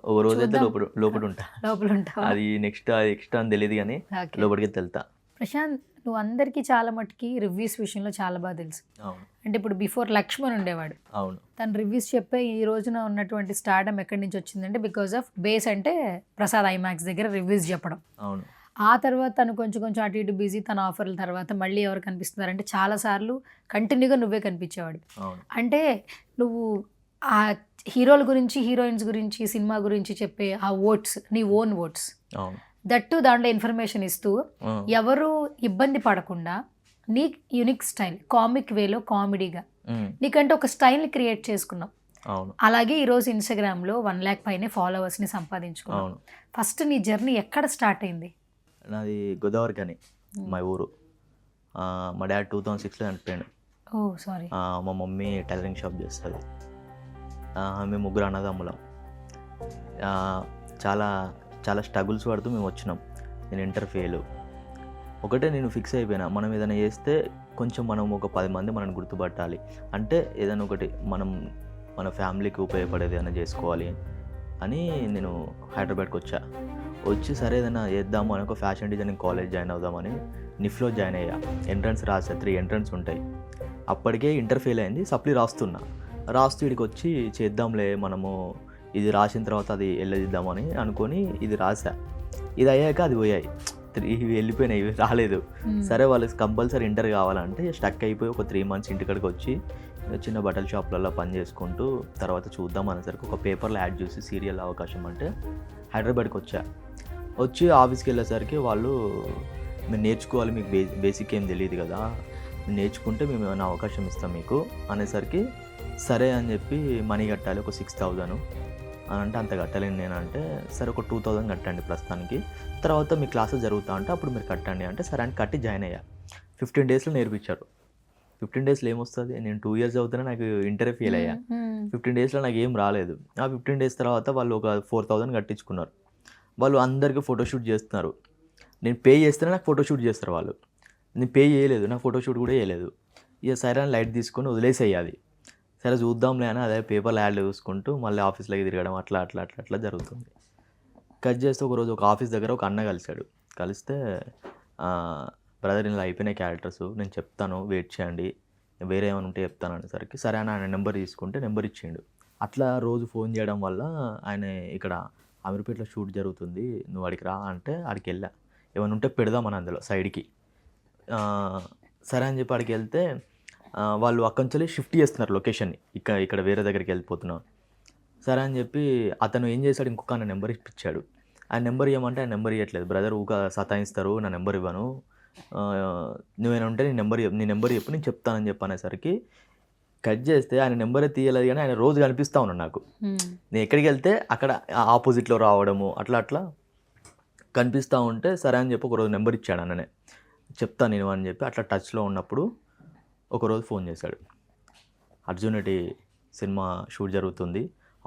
ఒక రోజైతే లోపల ఉంటా, అది నెక్స్ట్ ఎక్స్ట్రా అని తెలియదు కానీ లోపలికి వెళ్తా. ప్రశాంత్, నువ్వు అందరికీ చాలా మట్టుకి రివ్యూస్ విషయంలో చాలా బాగా తెలుసు. అంటే ఇప్పుడు బిఫోర్ లక్ష్మణ్ ఉండేవాడు, అవును, తను రివ్యూస్ చెప్పే ఈ రోజున ఉన్నటువంటి స్టార్డమ్ ఎక్కడి నుంచి వచ్చిందంటే బికాస్ ఆఫ్ బేస్, అంటే ప్రసాద్ ఐమాక్స్ దగ్గర రివ్యూస్ చెప్పడం. అవును, ఆ తర్వాత తను కొంచెం అటు ఇటు బిజీ, తన ఆఫర్ల తర్వాత మళ్ళీ ఎవరు కనిపిస్తున్నారంటే చాలాసార్లు కంటిన్యూగా నువ్వే కనిపించేవాడు. అంటే నువ్వు ఆ హీరోల గురించి, హీరోయిన్స్ గురించి, సినిమా గురించి చెప్పే ఆ ఓట్స్, నీ ఓన్ ఓట్స్, దట్టు దాంట్లో ఇన్ఫర్మేషన్ ఇస్తూ ఎవరు ఇబ్బంది పడకుండా నీ యూనిక్ స్టైల్, కామిక్ వేలో, కామెడీగా నీకంటే ఒక స్టైల్ని క్రియేట్ చేసుకున్నావు. అలాగే ఈరోజు ఇన్స్టాగ్రామ్లో 1 lakh పైనే ఫాలోవర్స్ని సంపాదించుకున్నావు. ఫస్ట్ నీ జర్నీ ఎక్కడ స్టార్ట్ అయింది? నాది గోదావరి కానీ మా ఊరు. మా డాడీ 2006లో చనిపోయాడు. ఓ సారీ. మా మమ్మీ టైలరింగ్ షాప్ చేస్తుంది. మేము 3 అన్నదమ్ములం. చాలా చాలా స్ట్రగుల్స్ పడుతూ మేము వచ్చినాం. నేను ఇంటర్ ఫెయిల్. ఒకటే నేను ఫిక్స్ అయిపోయినా, మనం ఏదైనా చేస్తే కొంచెం మనం ఒక 10 మంది మనల్ని గుర్తుపట్టాలి, అంటే ఏదైనా ఒకటి మనం మన ఫ్యామిలీకి ఉపయోగపడేది ఏదైనా చేసుకోవాలి అని నేను హైదరాబాద్కి వచ్చి సరే ఏదైనా చేద్దాము అని ఒక ఫ్యాషన్ డిజైనింగ్ కాలేజ్ జాయిన్ అవుదామని నిఫ్లో జాయిన్ అయ్యా. ఎంట్రన్స్ రాసా, 3 ఎంట్రన్స్ ఉంటాయి. అప్పటికే ఇంటర్ ఫెయిల్ అయింది, సప్లీ రాస్తూ ఇక్కడికి వచ్చి చేద్దాంలే మనము, ఇది రాసిన తర్వాత అది వెళ్ళదిద్దామని అనుకొని ఇది రాసా. ఇది అయ్యాక అది పోయాయి, 3 వెళ్ళిపోయినాయి, ఇవి రాలేదు. సరే వాళ్ళకి కంపల్సరీ ఇంటర్ కావాలంటే స్టక్ అయిపోయి ఒక 3 months ఇంటికాడికి వచ్చి చిన్న బట్టల షాప్లలో పని చేసుకుంటూ తర్వాత చూద్దాం అనేసరికి ఒక పేపర్లో యాడ్ చూసి సీరియల్ అవకాశం అంటే హైదరాబాద్కి వచ్చి ఆఫీస్కి వెళ్ళేసరికి వాళ్ళు మీరు నేర్చుకోవాలి, మీకు బేసిక్ ఏం తెలియదు కదా, మీరు నేర్చుకుంటే మేము ఏమైనా అవకాశం ఇస్తాం మీకు అనేసరికి సరే అని చెప్పి మనీ కట్టాలి ఒక 6,000 అని అంటే అంత కట్టలేను నేను. అంటే సరే ఒక 2,000 కట్టండి ప్రస్తుతానికి, తర్వాత మీ క్లాసెస్ జరుగుతా అంటే అప్పుడు మీరు కట్టండి అంటే సరే అని కట్టి జాయిన్ అయ్యా. 15 daysలో నేర్పించారు. 15 daysలో ఏమొస్తుంది, నేను 2 years అవుతూనే నాకు ఇంటర్ ఫెయిల్ అయ్యా. 15 daysలో నాకు ఏం రాలేదు. ఆ 15 days తర్వాత వాళ్ళు ఒక 4,000 కట్టించుకున్నారు. వాళ్ళు అందరికీ ఫోటోషూట్ చేస్తున్నారు. నేను పే చేస్తేనే నాకు ఫోటోషూట్ చేస్తారు వాళ్ళు. నేను పే చేయలేదు, నాకు ఫోటోషూట్ కూడా చేయలేదు. ఇక సరే అని లైట్ తీసుకొని వదిలేసేయాలి. సరే చూద్దాంలే అని అదే పేపర్లో యాడ్లు చూసుకుంటూ మళ్ళీ ఆఫీస్లోకి తిరగడం అట్లా జరుగుతుంది. కట్ చేస్తే ఒకరోజు ఒక ఆఫీస్ దగ్గర ఒక అన్న కలిశాడు. కలిస్తే బ్రదర్ ఇలా అయిపోయినాయి క్యారెక్టర్స్, నేను చెప్తాను వెయిట్ చేయండి, వేరే ఏమైనా ఉంటే చెప్తాను అనేసరికి సరే అని ఆయన నెంబర్ తీసుకుంటే నెంబర్ ఇచ్చిండు. అట్లా రోజు ఫోన్ చేయడం వల్ల ఆయన ఇక్కడ అమీర్పేటలో షూట్ జరుగుతుంది, నువ్వు అడిగి రా అంటే ఆడికి వెళ్ళా, ఏమైనా ఉంటే పెడదామని అందులో సైడ్కి. సరే అని చెప్పి ఆడికి వెళ్తే వాళ్ళు అక్కడి నుంచి షిఫ్ట్ చేస్తున్నారు లొకేషన్ని, ఇక్కడ వేరే దగ్గరికి వెళ్ళిపోతున్నాం. సరే అని చెప్పి అతను ఏం చేశాడు, ఇంకొక ఆయన నెంబర్ ఇప్పించాడు. ఆ నెంబర్ ఇవ్వమంటే ఆ నెంబర్ ఇవ్వట్లేదు. బ్రదర్ ఊక సతాయిస్తారు, నా నెంబర్ ఇవ్వను, నువ్వేనా ఉంటే నీ నెంబర్ చెప్పు నేను చెప్తానని చెప్పనేసరికి కట్ చేస్తే ఆయన నెంబరే తీయలేదు. కానీ ఆయన రోజు కనిపిస్తూ ఉన్నాడు నాకు. నేను ఎక్కడికి వెళ్తే అక్కడ ఆపోజిట్లో రావడము అట్లా అట్లా కనిపిస్తూ ఉంటే సరే అని చెప్పి ఒకరోజు నెంబర్ ఇచ్చాడు అన్ననే, చెప్తాను నేను అని చెప్పి అట్లా టచ్లో ఉన్నప్పుడు ఒకరోజు ఫోన్ చేశాడు. అర్జున్ రెడ్డి సినిమా షూట్ జరుగుతుంది,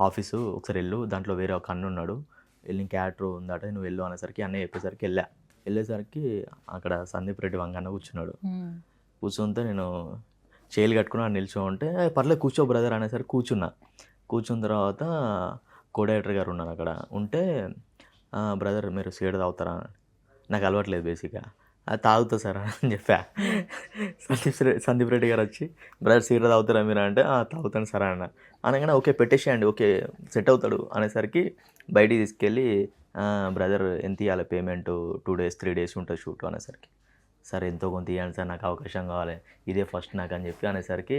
ఆఫీసు ఒకసారి వెళ్ళు, దాంట్లో వేరే ఒక అన్న ఉన్నాడు, వెళ్ళి క్యారెక్టర్ ఉందట, నువ్వు వెళ్ళు అనేసరికి అన్నయ్య చెప్పేసరికి వెళ్ళేసరికి అక్కడ సందీప్ రెడ్డి వంగన్న కూర్చున్నాడు. కూర్చుంటే నేను చేలు కట్టుకుని నిల్చో ఉంటే పర్లేదు కూర్చో బ్రదర్ అనేసరికి కూర్చున్న తర్వాత కో-డైరెక్టర్ గారు ఉన్నారు అక్కడ ఉంటే, బ్రదర్ మీరు సిగరెట్ తాగుతారా, నాకు అలవాట్లేదు బేసిక్గా, అది తాగుతా సార్ అని చెప్పా. సందీప్ రెడ్డి గారు వచ్చి బ్రదర్ సిగరెట్ తాగుతారా మీరు అంటే తాగుతాను సార్ అన్న. అనగానే ఓకే పెట్టేసేయండి, ఓకే సెట్ అవుతాడు అనేసరికి బయటికి తీసుకెళ్ళి బ్రదర్ ఎంత ఇవ్వాలి పేమెంట్, 2 days 3 days ఉంటుంది షూట్ అనేసరికి, సరే ఎంతో కొంత ఇవ్వండి సార్, నాకు అవకాశం కావాలి, ఇదే ఫస్ట్ నాకు అని చెప్పి అనేసరికి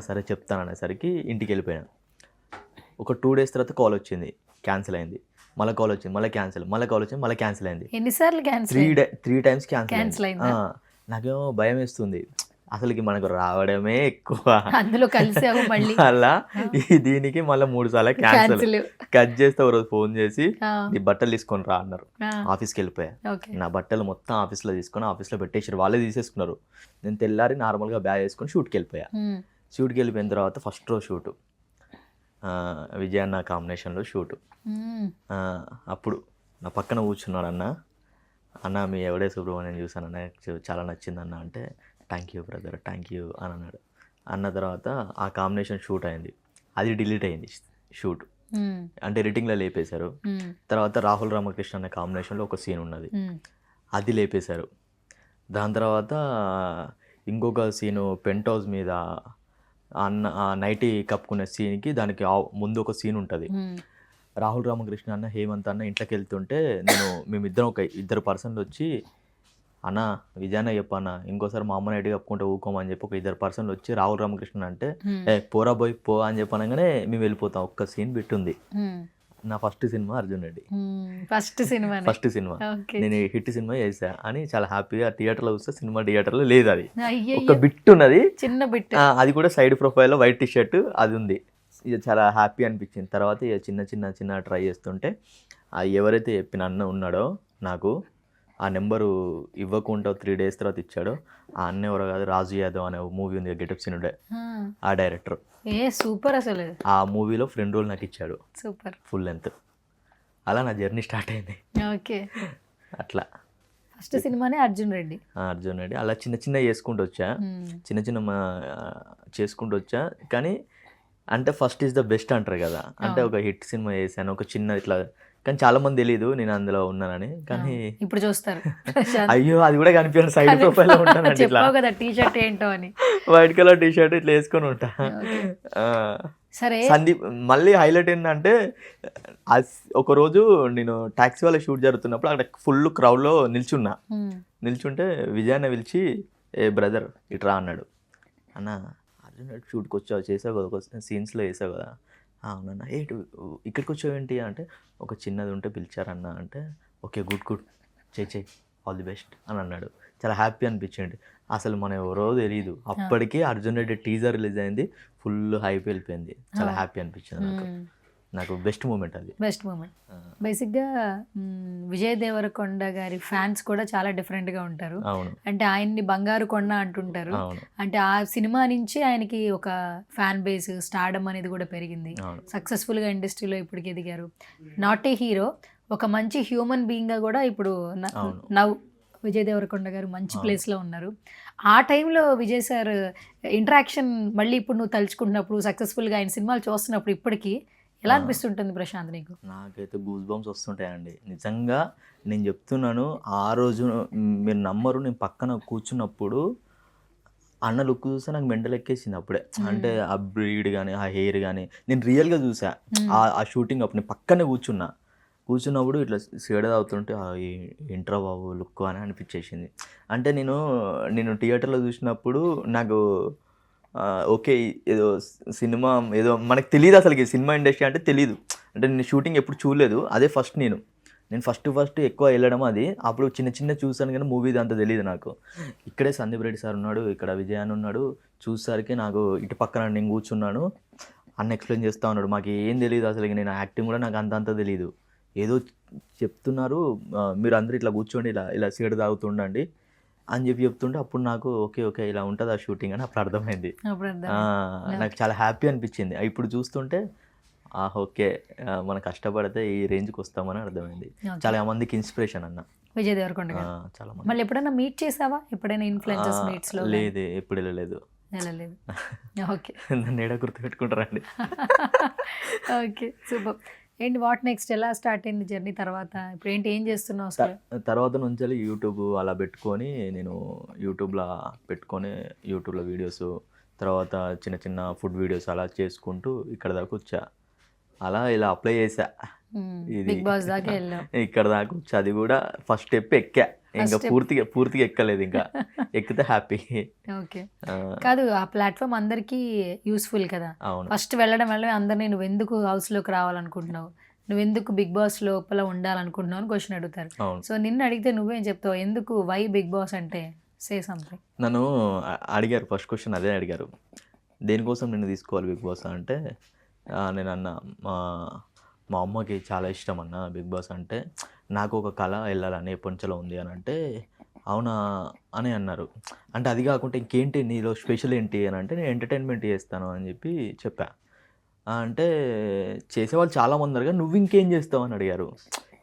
సరే చెప్తాను అనేసరికి ఇంటికి వెళ్ళిపోయాను. ఒక 2 days తర్వాత కాల్ వచ్చింది, క్యాన్సిల్ అయింది, మళ్ళీ కాల్ వచ్చింది, మళ్ళీ క్యాన్సిల్, మళ్ళీ కాల్ వచ్చింది, మళ్ళీ క్యాన్సిల్ అయింది. ఎన్నిసార్లు క్యాన్సిల్? 3 times క్యాన్సిల్ అయింది. నాకేమో భయం వేస్తుంది, అసలుకి మనకు రావడమే ఎక్కువ, అందులో కలిసావు మళ్ళీ అలా దీనికి మళ్ళీ 3 సార్లు క్యాన్సిల్. కట్ చేస్తే ఒకరోజు ఫోన్ చేసి నీ బట్టలు తీసుకొని రా అన్నారు. ఆఫీస్కి వెళ్ళిపోయా, నా బట్టలు మొత్తం ఆఫీస్లో తీసుకొని ఆఫీస్లో పెట్టేసారు, వాళ్ళే తీసేసుకున్నారు. నేను తెల్లారి నార్మల్గా బ్యాగ్ వేసుకొని షూట్కి వెళ్ళిపోయా. షూట్కి వెళ్ళిపోయిన తర్వాత ఫస్ట్ రోజు షూటు విజయన్న కాంబినేషన్లో షూటు. అప్పుడు నా పక్కన కూర్చున్నాడు అన్న మీ ఎవడే సుబ్రహ్మణ్యం చూసాను నాకు చాలా నచ్చింది అన్న అంటే, thank you brother thank you అని అన్నాడు. అన్న తర్వాత ఆ కాంబినేషన్ షూట్ అయింది, అది డిలీట్ అయింది షూట్, అంటే ఎడిటింగ్లో లేపేశారు. తర్వాత రాహుల్ రామకృష్ణ అనే కాంబినేషన్లో ఒక సీన్ ఉన్నది, అది లేపేశారు. దాని తర్వాత ఇంకొక సీను పెంట్ హౌస్ మీద నైటీ కప్పుకునే సీన్కి దానికి ముందు ఒక సీన్ ఉంటుంది. రాహుల్ రామకృష్ణ అన్న హేమంత్ అన్న ఇంట్లోకి వెళ్తుంటే మేమిద్దరం ఒక 2 పర్సన్లు వచ్చి, అన్న విజయన్న చెప్పన్న ఇంకోసారి మా అమ్మ నైటీ కప్పుకుంటే ఊకోమని చెప్పి ఒక 2 పర్సన్లు వచ్చి రాహుల్ రామకృష్ణ అంటే పోరా పోయి పో అని చెప్పనగానే మేము వెళ్ళిపోతాం. ఒక్క సీన్ బిట్టుంది. నా first cinema Arjun Reddy, first cinema నేను హిట్ సినిమా చేసా అని చాలా హ్యాపీగా థియేటర్లో చూస్తే సినిమా థియేటర్లో లేదు, అది ఒక బిట్ ఉన్నది, చిన్న బిట్, అది కూడా సైడ్ ప్రొఫైల్లో వైట్ టీషర్ట్ అది ఉంది. ఇక చాలా హ్యాపీ అనిపించింది. తర్వాత ఇక చిన్న ట్రై చేస్తుంటే ఎవరైతే చెప్పిన అన్న ఉన్నాడో నాకు ఆ నెంబరు ఇవ్వకుండా 3 days తర్వాత ఇచ్చాడో ఆ అన్న ఎవరో కాదు, రాజు యాదవ్ అనే మూవీ ఉంది గెటప్ సీన్ ఉండే, ఆ డైరెక్టర్. సూపర్ అసలు ఆ మూవీలో ఫ్రెండ్ రోల్ నాకు ఇచ్చాడు, సూపర్ ఫుల్ లెంత్. అలా నా జర్నీ స్టార్ట్ అయింది. ఓకే, అట్లా ఫస్ట్ సినిమానే అర్జున్ రెడ్డి. అలా చిన్న చేసుకుంటూ వచ్చా, చేసుకుంటూ వచ్చా. కానీ అంటే ఫస్ట్ ఈజ్ ద బెస్ట్ అంటారు కదా, అంటే ఒక హిట్ సినిమా చేశాను, ఒక చిన్న ఇట్లా, కానీ చాలా మంది తెలియదు నేను అందులో ఉన్నానని. కానీ ఇప్పుడు చూస్తారు, అయ్యో అది కూడా కనిపించాను, సైడ్ ప్రొఫైల్ ఉంటానండి ఇట్లా, టీషర్ట్ ఏంటో అని వైట్ కలర్ టీషర్ట్ ఇట్లా వేసుకొని ఉంటా. సరే సందీప్ మళ్ళీ హైలైట్ ఏంటంటే, ఒకరోజు నేను టాక్సీ వాళ్ళ షూట్ జరుగుతున్నప్పుడు అక్కడ ఫుల్ క్రౌడ్లో నిల్చుంటే విజయాన్న పిలిచి బ్రదర్ ఇట్రా అన్నాడు. అన్న అర్జున్ షూట్కి వచ్చావు, చేసావు కదా, ఒక సీన్స్లో వేసావు కదా. అవునన్నా ఇక్కడికి వచ్చావు ఏంటి అంటే, ఒక చిన్నది ఉంటే పిలిచారన్న అంటే, ఓకే గుడ్ చెయ్యి ఆల్ ది బెస్ట్ అని అన్నాడు. చాలా హ్యాపీ అనిపించింది. అసలు మనం ఎవరో తెలియదు, అప్పటికే అర్జున్ రెడ్డి టీజర్ రిలీజ్ అయింది, ఫుల్ హైప్ వెళ్ళిపోయింది. చాలా హ్యాపీ అనిపించింది నాకు బెస్ట్ మూమెంట్ అది. బేసిక్గా విజయ్ దేవరకొండ గారి ఫ్యాన్స్ కూడా చాలా డిఫరెంట్గా ఉంటారు. అంటే ఆయన్ని బంగారు కొండ అంటుంటారు. అంటే ఆ సినిమా నుంచి ఆయనకి ఒక ఫ్యాన్ బేస్, స్టార్డమ్ అనేది కూడా పెరిగింది. సక్సెస్ఫుల్గా ఇండస్ట్రీలో ఇప్పటికి ఎదిగారు. నాట్ ఏ హీరో, ఒక మంచి హ్యూమన్ బీయింగ్గా కూడా ఇప్పుడు నవ్ విజయ్ దేవరకొండ గారు మంచి ప్లేస్లో ఉన్నారు. ఆ టైంలో విజయ్ సార్ ఇంటరాక్షన్ మళ్ళీ ఇప్పుడు నువ్వు తలుచుకుంటున్నప్పుడు, సక్సెస్ఫుల్గా ఆయన సినిమాలు చూస్తున్నప్పుడు ఇప్పటికీ ఎలా అనిపిస్తుంటుంది ప్రశాంత్ నీకు? నాకైతే గూస్ బంప్స్ వస్తుంటాయండి నిజంగా. నేను చెప్తున్నాను, ఆ రోజు మీరు నమ్మరు, నేను పక్కన కూర్చున్నప్పుడు అన్న లుక్ చూస్తే నాకు మెంటల్ ఎక్కేసింది అప్పుడే. అంటే ఆ బ్రీడ్ కానీ ఆ హెయిర్ కానీ నేను రియల్గా చూసా. ఆ షూటింగ్ అప్పుడు నేను పక్కనే కూర్చున్నప్పుడు ఇట్లా సిగరెట్ తాగుతుంటే ఏంట్రా బాబు లుక్ అని అనిపించేసింది. అంటే నేను థియేటర్లో చూసినప్పుడు నాకు ఓకే ఏదో సినిమా ఏదో మనకు తెలియదు, అసలుకి సినిమా ఇండస్ట్రీ అంటే తెలియదు. అంటే నేను షూటింగ్ ఎప్పుడు చూడలేదు, అదే ఫస్ట్ నేను ఫస్ట్ ఎక్కువ వెళ్ళడం అది. అప్పుడు చిన్న చూసాను కానీ మూవీ అంత తెలియదు నాకు. ఇక్కడే సందీప్ రెడ్డి సార్ ఉన్నాడు, ఇక్కడ విజయ్ అని ఉన్నాడు. చూసేసరికి నాకు ఇటు పక్కన నేను కూర్చున్నాను, అన్న ఎక్స్ప్లెయిన్ చేస్తూ ఉన్నాడు. మాకు ఏం తెలియదు అసలు, నేను యాక్టింగ్ కూడా నాకు అంత తెలియదు. ఏదో చెప్తున్నారు, మీరు అందరూ ఇట్లా కూర్చోండి, ఇలా సిగరెట్ తాగుతుండండి అని చెప్తుంటే అప్పుడు నాకు ఓకే ఇలా ఉంటుంది ఆ షూటింగ్ అని అప్పుడు అర్థమైంది. నాకు చాలా హ్యాపీ అనిపించింది. ఇప్పుడు చూస్తుంటే ఓకే మనం కష్టపడితే ఈ రేంజ్కి వస్తామని అర్థమైంది. చాలా మందికి ఇన్స్పిరేషన్ అన్న విజయ్ దేవరకొండ గారు. చాలా మంది. మళ్ళీ ఎప్పుడైనా మీట్ చేసావా? ఎప్పుడైనా ఇన్ఫ్లుయెన్సర్స్ మీట్స్ లో? లేదు, ఎప్పుడు వెళ్ళలేదు. ఓకే, నన్ను ఏడా గుర్తుపెట్టుకుంటారండి. Okay, super. ఏంటి వాట్ నెక్స్ట్? ఎలా స్టార్ట్ అయింది జర్నీ? తర్వాత ఇప్పుడు ఏం చేస్తున్నావు అసలు? తర్వాత నుంచి యూట్యూబ్ అలా పెట్టుకొని నేను యూట్యూబ్లో వీడియోస్, తర్వాత చిన్న ఫుడ్ వీడియోస్ అలా చేసుకుంటూ ఇక్కడ దాకా వచ్చా. అలా ఇలా అప్లై చేసా, బిగ్ బాస్ దాకా వెళ్ళావు. ఇక్కడ దాకా వచ్చా. అది కూడా ఫస్ట్ స్టెప్ ఎక్కా, ఇంకా పూర్తిగా ఎక్కలేదు. ఇంకా ఎక్కితే హ్యాపీ. ఓకే, కాదు ఆ ప్లాట్ఫామ్ అందరికీ యూస్ఫుల్ కదా. ఫస్ట్ వెళ్ళడం అందరినీ నువ్వు ఎందుకు హౌస్లోకి రావాలనుకుంటున్నావు, నువ్వెందుకు బిగ్ బాస్ లోపల ఉండాలనుకుంటున్నావు అని క్వశ్చన్ అడుగుతారు. సో నిన్ను అడిగితే నువ్వేం చెప్తావు? ఎందుకు, వై బిగ్ బాస్ అంటే? Say something. నన్ను అడిగారు, ఫస్ట్ క్వశ్చన్ అదే అడిగారు, దేనికోసం నిన్ను తీసుకోవాలి బిగ్ బాస్ అంటే. నేను అన్న మా అమ్మకి చాలా ఇష్టం అన్న బిగ్ బాస్ అంటే, నాకు ఒక కళ వెళ్ళాలని ఎప్పటిలో ఉంది అని అంటే, అవునా అని అన్నారు. అంటే అది కాకుండా ఇంకేంటి నీలో స్పెషల్ ఏంటి అని అంటే, నేను ఎంటర్టైన్మెంట్ చేస్తాను అని చెప్పా. అంటే చేసేవాళ్ళు చాలామంది ఉన్నారు, నువ్వు ఇంకేం చేస్తావు అని అడిగారు.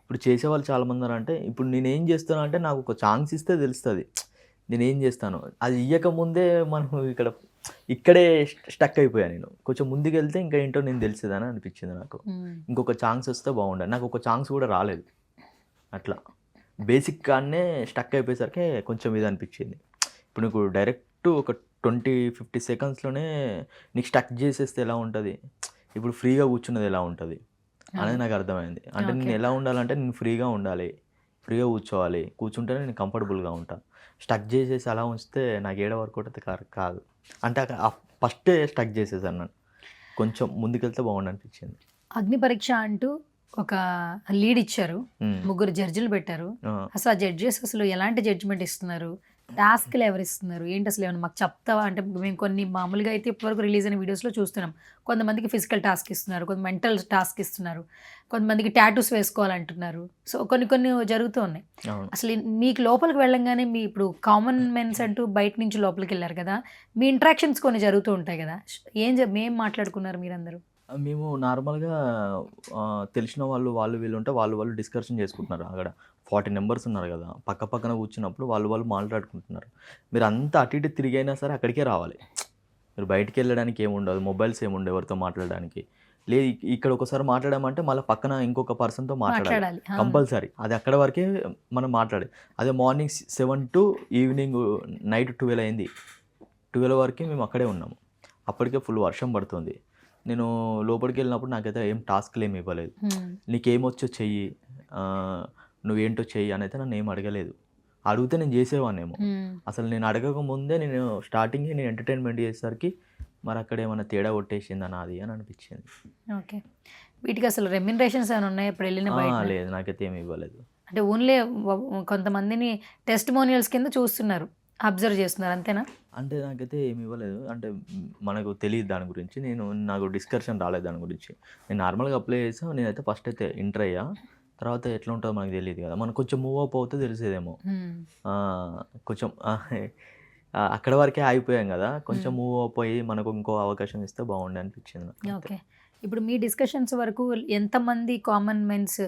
ఇప్పుడు చేసేవాళ్ళు చాలామంది ఉన్నారు అంటే, ఇప్పుడు నేనేం చేస్తాను అంటే నాకు ఒక ఛాన్స్ ఇస్తే తెలుస్తుంది నేనేం చేస్తాను. అది ఇవ్వకముందే మనం ఇక్కడే స్టక్ అయిపోయాను. నేను కొంచెం ముందుకు వెళ్తే ఇంకా ఏంటో నేను తెలిసేదని అనిపించింది నాకు. ఇంకొక ఛాన్స్ వస్తే బాగుండదు. నాకు ఒక ఛాన్స్ కూడా రాలేదు. అట్లా బేసిక్ గానే స్టక్ అయిపోయేసరికి కొంచెం ఇది అనిపించింది. ఇప్పుడు నీకు డైరెక్ట్ ఒక 20-50 సెకండ్స్లోనే నీకు స్టక్ చేసేస్తే ఎలా ఉంటుంది, ఇప్పుడు ఫ్రీగా కూర్చున్నది ఎలా ఉంటుంది అనేది నాకు అర్థమైంది. అంటే నేను ఎలా ఉండాలంటే, నేను ఫ్రీగా ఉండాలి, ఫ్రీగా కూర్చుంటేనే నేను కంఫర్టబుల్గా ఉంటాను. స్టక్ చేసేసి అలా ఉంచితే నాకు ఏడ వరకు అయితే కాదు. అంటే ఫస్టే స్టక్ చేసేసాను నన్ను. కొంచెం ముందుకెళ్తే బాగుండు అనిపించింది. అగ్ని పరీక్ష అంటూ ఒక లీడ్ ఇచ్చారు, 3 జడ్జిలు పెట్టారు. అసలు ఆ జడ్జెస్ అసలు ఎలాంటి జడ్జిమెంట్ ఇస్తున్నారు, టాస్క్లు ఎవరు ఇస్తున్నారు, ఏంటి అసలు ఏమన్నా మాకు చెప్తావా? అంటే మేము కొన్ని మామూలుగా అయితే ఇప్పటివరకు రిలీజ్ అయిన వీడియోస్లో చూస్తున్నాం, కొంతమందికి ఫిజికల్ టాస్క్ ఇస్తున్నారు, కొంత మెంటల్ టాస్క్ ఇస్తున్నారు, కొంతమందికి టాటూస్ వేసుకోవాలంటున్నారు. సో కొన్ని జరుగుతూ ఉన్నాయి. అసలు మీకు లోపలికి వెళ్ళంగానే మీ ఇప్పుడు కామన్ మెన్స్ అంటూ బయట నుంచి లోపలికి వెళ్ళారు కదా, మీ ఇంట్రాక్షన్స్ కొన్ని జరుగుతూ ఉంటాయి కదా, ఏం మాట్లాడుకున్నారు మీరందరూ? మేము నార్మల్గా తెలిసిన వాళ్ళు వీళ్ళు ఉంటే వాళ్ళు డిస్కషన్ చేసుకుంటున్నారు. అక్కడ 40 మెంబర్స్ ఉన్నారు కదా, పక్కన కూర్చున్నప్పుడు వాళ్ళు మాట్లాడుకుంటున్నారు. మీరు అంతా అటు ఇటు తిరిగైనా సరే అక్కడికే రావాలి. మీరు బయటికి వెళ్ళడానికి ఏముండదు, మొబైల్స్ ఏముండవు ఎవరితో మాట్లాడడానికి. లేదు ఇక్కడ ఒకసారి మాట్లాడామంటే మళ్ళీ పక్కన ఇంకొక పర్సన్తో మాట్లాడాలి కంపల్సరీ. అది అక్కడ వరకే మనం మాట్లాడాలి. అదే మార్నింగ్ 7 to ఈవినింగ్ నైట్ 12 అయింది. 12 వరకు మేము అక్కడే ఉన్నాము. అప్పటికే ఫుల్ వర్షం పడుతుంది. నేను లోపలికి వెళ్ళినప్పుడు నాకైతే ఏం టాస్క్లు ఏమి ఇవ్వలేదు. నీకేమొచ్చో చెయ్యి, నువ్వేంటో చెయ్యి అని అయితే నన్ను ఏం అడగలేదు. అడిగితే నేను చేసేవాన్నేమో. అసలు నేను అడగక ముందే నేను స్టార్టింగ్ నేను ఎంటర్టైన్మెంట్ చేసేసరికి మరి అక్కడ ఏమైనా తేడా కొట్టేసిందా నాది అని అనిపించింది. ఓకే, వీటికి అసలు రెమ్యునరేషన్స్ ఏమైనా ఉన్నాయి ఇప్పుడు వెళ్ళిన? లేదు, నాకైతే ఏమి ఇవ్వలేదు. అంటే ఓన్లీ కొంతమందిని టెస్టిమోనియల్స్ కింద చూస్తున్నారు, అబ్జర్వ్ చేస్తున్నారు, అంతేనా? అంటే నాకైతే ఏమి ఇవ్వలేదు. అంటే మనకు తెలియదు దాని గురించి, నాకు డిస్కషన్ రాలేదు దాని గురించి. నేను నార్మల్గా అప్లై చేసాను. నేనైతే ఫస్ట్ అయితే ఇంటర్ అయ్యా, తర్వాత ఎట్లా ఉంటుందో మనకు తెలియదు కదా, మనకు కొంచెం మూవ్ అప్ అవుతే తెలిసేదేమో. కొంచెం అక్కడ వరకే ఆగిపోయాం కదా, కొంచెం మూవ్ అప్ అయ్యి మనకు ఇంకో అవకాశం ఇస్తే బాగుండే అనిపించింది. ఓకే, ఇప్పుడు మీ డిస్కషన్స్ వరకు ఎంతమంది కామన్ మెన్స్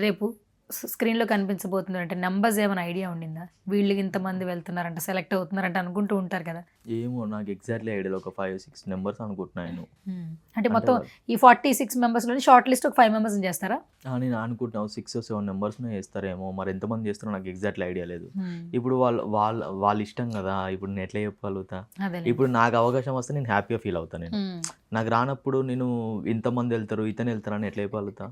రేపు స్క్రీన్లో కనిపించబోతుంది అంటే నెంబర్స్ ఏమైనా ఐడియా ఉండిందా? వీళ్ళకి ఇంతమంది వెళ్తున్నారంట, సెలెక్ట్ అవుతున్నారంట అనుకుంటూ ఉంటారు కదా. ఏమో నాకు ఎగ్జాక్ట్లీ ఐడియా, ఒక 5-6 నెంబర్స్ అనుకుంటున్నాను. అంటే మొత్తం ఈ 46 మెంబర్స్లో షార్ట్ లిస్ట్ ఒక 5 మెంబర్స్ చేస్తారా? నేను అనుకుంటున్నాను 6-7 నెంబర్స్నే చేస్తారేమో, మరి ఎంతమంది చేస్తారో నాకు ఎగ్జాక్ట్లీ ఐడియా లేదు. ఇప్పుడు వాళ్ళ ఇష్టం కదా, ఇప్పుడు నేను ఎట్లా చెప్పగలుగుతా? ఇప్పుడు నాకు అవకాశం వస్తే నేను హ్యాపీగా ఫీల్ అవుతాను. నేను నాకు రానప్పుడు నేను ఇంతమంది వెళ్తారు ఇతను వెళ్తారు అని ఎట్లా చెప్పగలుగుతా?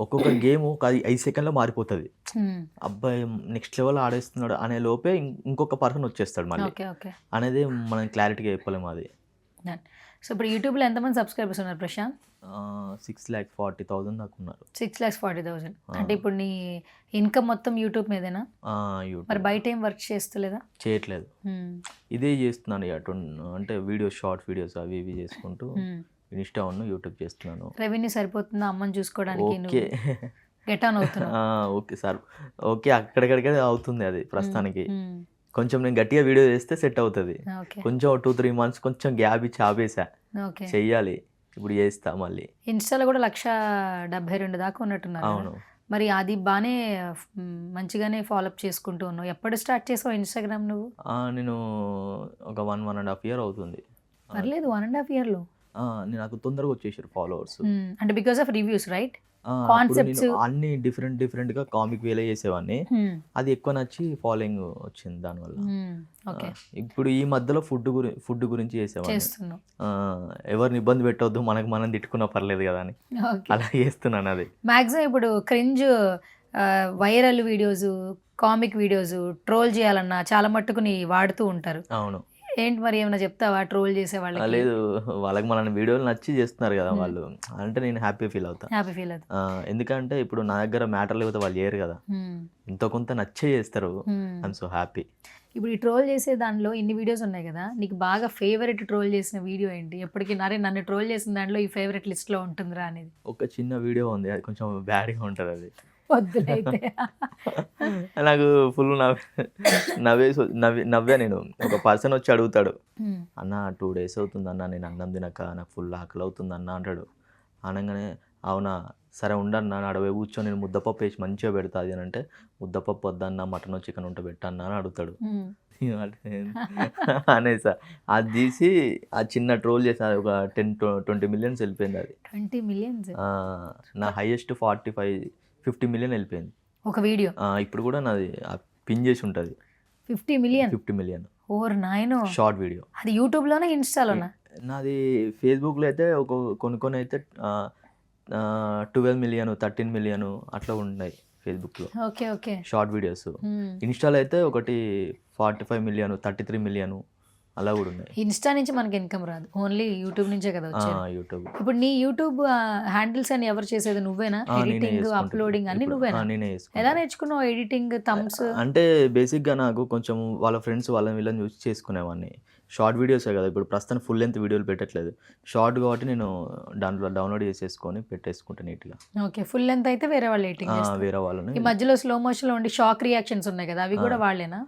ఒక్కొక్క గేమ్ ఒక 5 సెకండ్లో మారిపోతుంది. అబ్బాయి నెక్స్ట్ లెవెల్ ఆడేస్తున్నాడు అనే లోపే ఇంకొక పర్సన్ వచ్చేస్తాడు మళ్ళీ అనేది మనం క్లారిటీగా చెప్పలేము అది. సో ఇప్పుడు యూట్యూబ్లో ఎంతమంది సబ్స్క్రైబర్స్ ఉన్నారు ప్రశాంత్? 6,40,000 దాకా ఉన్నారు. 6,40,000 అంటే ఇప్పుడు నీ ఇన్కమ్ మొత్తం యూట్యూబ్ మీదేనా? మరి బయట ఏం వర్క్ చేస్తలేదా? చేయట్లేదు, ఇదే చేస్తున్నాను ఇక. అంటే వీడియోస్, షార్ట్ వీడియోస్ అవి ఇవి చేసుకుంటూ ఇన్స్టా యూట్యూబ్ చేస్తున్నాను. రెవెన్యూ సరిపోతుందా అమ్మని చూసుకోవడానికి? ఓకే గెట్ ఆన్ అవుతున్నా? ఓకే సార్, ఓకే అక్కడికడికే అవుతుంది అది ప్రస్తుతానికి. కొంచెం నేను గట్టిగా వీడియో చేస్తే సెట్ అవుతుంది. కొంచెం 2-3 మంత్స్ కొంచెం గ్యాప్ ఇచ్చి ఆపేసా, చెయ్యాలి. ఇప్పుడు చేస్తా మళ్ళీ. ఇన్స్టాలో కూడా 1,72,000 దాకా ఉన్నట్టున్నారు. అవును. మరి అది బాగానే మంచిగానే ఫాలోఅప్ చేసుకుంటూ ఉన్నావు. ఎప్పుడు స్టార్ట్ చేసావు ఇన్స్టాగ్రామ్ నువ్వు? నేను ఒక 1.5 year అవుతుంది. పర్లేదు, 1.5 yearలో నాకు తొందరగా వచ్చేసారు ఫాలోవర్స్. అంటే because of reviews, right? Concepts అన్ని డిఫరెంట్ గా కామిక్ వేలో చేసేవాడిని, అది ఎక్కువ నచ్చి ఫాలోయింగ్ వచ్చింది దానివల్ల. ఇప్పుడు ఈ మధ్యలో ఫుడ్ గురించి చేసేవాడిని. ఎవరిని ఇబ్బంది పెట్టవద్దు, మనకు మనం తిట్టుకున్నా పర్లేదు కదా అని అలా చేస్తున్నాను. అది మ్యాక్సిమం ఇప్పుడు cringe viral videos, comic videos troll చేయాలన్నా చాలా మట్టుకు నీ వాడుతూ ఉంటారు. అవును. ఏంటి మరి ఏమైనా చెప్తావా ట్రోల్ చేసే వాళ్ళకి? లేదు, వాళ్ళకి మన వీడియోలు నచ్చి చేస్తున్నారు కదా వాళ్ళు, అంటే నేను హ్యాపీ ఫీల్ అవుతాను. ఎందుకంటే ఇప్పుడు నా దగ్గర మ్యాటర్ లేకపోతే వాళ్ళు చేయరు కదా, ఎంతో కొంత నచ్చే చేస్తారు. I'm so happy. ఇప్పుడు ఈ ట్రోల్ చేసే దానిలో ఇన్ని వీడియోస్ ఉన్నాయి కదా, నీకు బాగా ఫేవరెట్ ట్రోల్ చేసిన వీడియో ఏంటి? ఎప్పటికీ నన్ను ట్రోల్ చేసిన దాంట్లో ఈ ఫేవరెట్ లిస్ట్లో ఉంటుందిరా అనేది ఒక చిన్న వీడియో ఉంది, అది కొంచెం బ్యాడ్గా ఉంటుంది. అది వద్దులైతే. నాకు ఫుల్ నవ్వా నేను. ఒక పర్సన్ వచ్చి అడుగుతాడు, అన్న 2 days అవుతుంది అన్న నేను అన్నం తినక, నాకు ఫుల్ ఆకలి అవుతుంది అన్న అంటాడు. అనగానే అవునా సరే ఉండన్నా అడవి కూర్చొని నేను ముద్దపప్పు వేసి మంచిగా పెడతా అది అని అంటే, ముద్దపప్పు వద్దన్న మటన్ చికెన్ ఉంటే పెట్టన్నా అని అడుగుతాడు. అనేసా అది తీసి ఆ చిన్న ట్రోల్ చేసిన ఒక 10-20 millions వెళ్ళిపోయింది. అది 20 millions నా హైయెస్ట్ 45-50 million వెళ్ళిపోయింది ఒక వీడియో. ఇప్పుడు కూడా నాది పిన్ చేసి ఉంటుంది 50 million. ఓర్ నాయనో, షార్ట్ వీడియో. అది యూట్యూబ్లోనా ఇన్స్టాలోనా? నాది ఫేస్బుక్లో అయితే కొన్ని అయితే 12 million 13 million అట్లా ఉన్నాయి ఫేస్బుక్లో. Okay okay, short videos. ఇన్స్టాలో అయితే ఒకటి 45 million 33 million అలా కూడా ఉన్నాయి. ఇన్స్టా నుంచి మనకి ఇన్కమ్ రాదు, ఓన్లీ యూట్యూబ్ నుంచే కదా వచ్చేది. యూట్యూబ్. ఇప్పుడు నీ యూట్యూబ్ హ్యాండిల్స్ అని ఎవరు చేసేది? నువ్వేనా? ఎడిటింగ్, అప్లోడింగ్ అన్ని నువ్వేనా? నేనే. ఎలా నేర్చుకున్నావు ఎడిటింగ్, థంబ్స్? అంటే బేసిక్గా నాకు కొంచెం వాళ్ళ ఫ్రెండ్స్ వీళ్ళని చూసి చేసుకునేవాడిని. షార్ట్ వీడియోసే కదా, ఇప్పుడు ప్రస్తుతం ఫుల్ లెంత్ వీడియోలు పెట్టట్లేదు, షార్ట్ కాబట్టి నేను దాంట్లో డౌన్లోడ్ చేసేసుకొని పెట్టేసుకుంటాను నీట్గా. ఓకే, ఫుల్ లెంత్ అయితే వేరే వాళ్ళు ఎడిటింగ్ చేస్తారు. వేరే వాళ్ళని. ఈ మధ్యలో స్లో మోషన్లో ఉండి షాక్ రియాక్షన్స్ ఉన్నాయి కదా, అవి కూడా వాళ్ళేనా?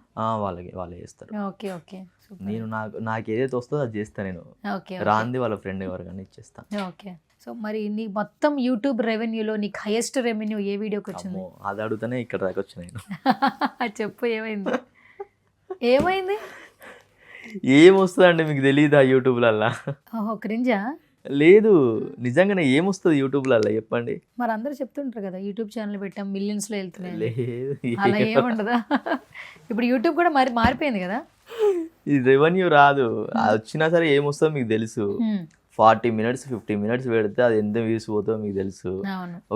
వాళ్ళే చేస్తారు. Okay okay. నేను నాకు ఏదైతే వస్తుందో అది చేస్తాను నేను. రాంది వాళ్ళ ఫ్రెండ్ ఎవరికైనా ఇచ్చేస్తాను. ఓకే. సో మరి నీ మొత్తం యూట్యూబ్ రెవెన్యూలో నీకు హైయెస్ట్ రెవెన్యూ ఏ వీడియోకి వచ్చింది? అది అడుగుతానే ఇక్కడ దాకా వచ్చి నేను. చెప్పు, ఏమైంది? ఏమొస్తుందండి మీకు తెలియదా యూట్యూబ్లల్లా? ఓహో, క్రింజా? లేదు, నిజంగానే ఏమొస్తుంది యూట్యూబ్లల్లా చెప్పండి. మరి అందరూ చెప్తుంటారు కదా యూట్యూబ్ ఛానల్ పెట్టాం మిలియన్స్లో వెళ్తున్నాయి. లేదు, అలా ఏముండదా? ఇప్పుడు యూట్యూబ్ కూడా మారిపోయింది కదా. ఇది రెవెన్యూ రాదు, అది వచ్చినా సరే ఏమొస్తుందో మీకు తెలుసు. 40 minutes 50 minutes పెడితే అది ఎంత వ్యూస్ పోతుందో మీకు తెలుసు.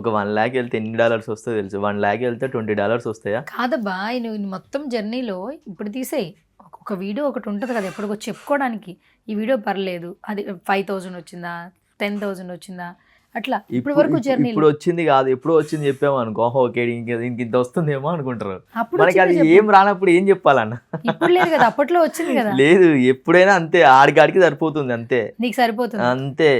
ఒక 1 lakh వెళ్తే $8 వస్తుందో తెలుసు. 1 lakh వెళ్తే $20 వస్తాయా? కాదబ్బా, నువ్వు మొత్తం జర్నీలో ఇప్పుడు తీసేయి, ఒక వీడియో ఒకటి ఉంటుంది కదా ఎప్పటికో చెప్పుకోవడానికి, ఈ వీడియో పర్లేదు, అది 5,000 వచ్చిందా 10,000 వచ్చిందా అట్లా. ఇప్పుడు వరకు జర్నీ ఇప్పుడు వచ్చింది కాదు, ఎప్పుడు వచ్చింది చెప్పాము అనుకో, ఓకే దీనికి ఇంత వస్తుందేమో అనుకుంటారు. మనకి అది ఏం రానప్పుడు ఏం చెప్పాలన్న? ఇప్పుడు లేదు కదా, అప్పట్లో వచ్చింది కదా. లేదు, ఎప్పుడైనా అంతే, ఆడికాడికి సరిపోతుంది అంతే. నీకు సరిపోతుంది అంతే,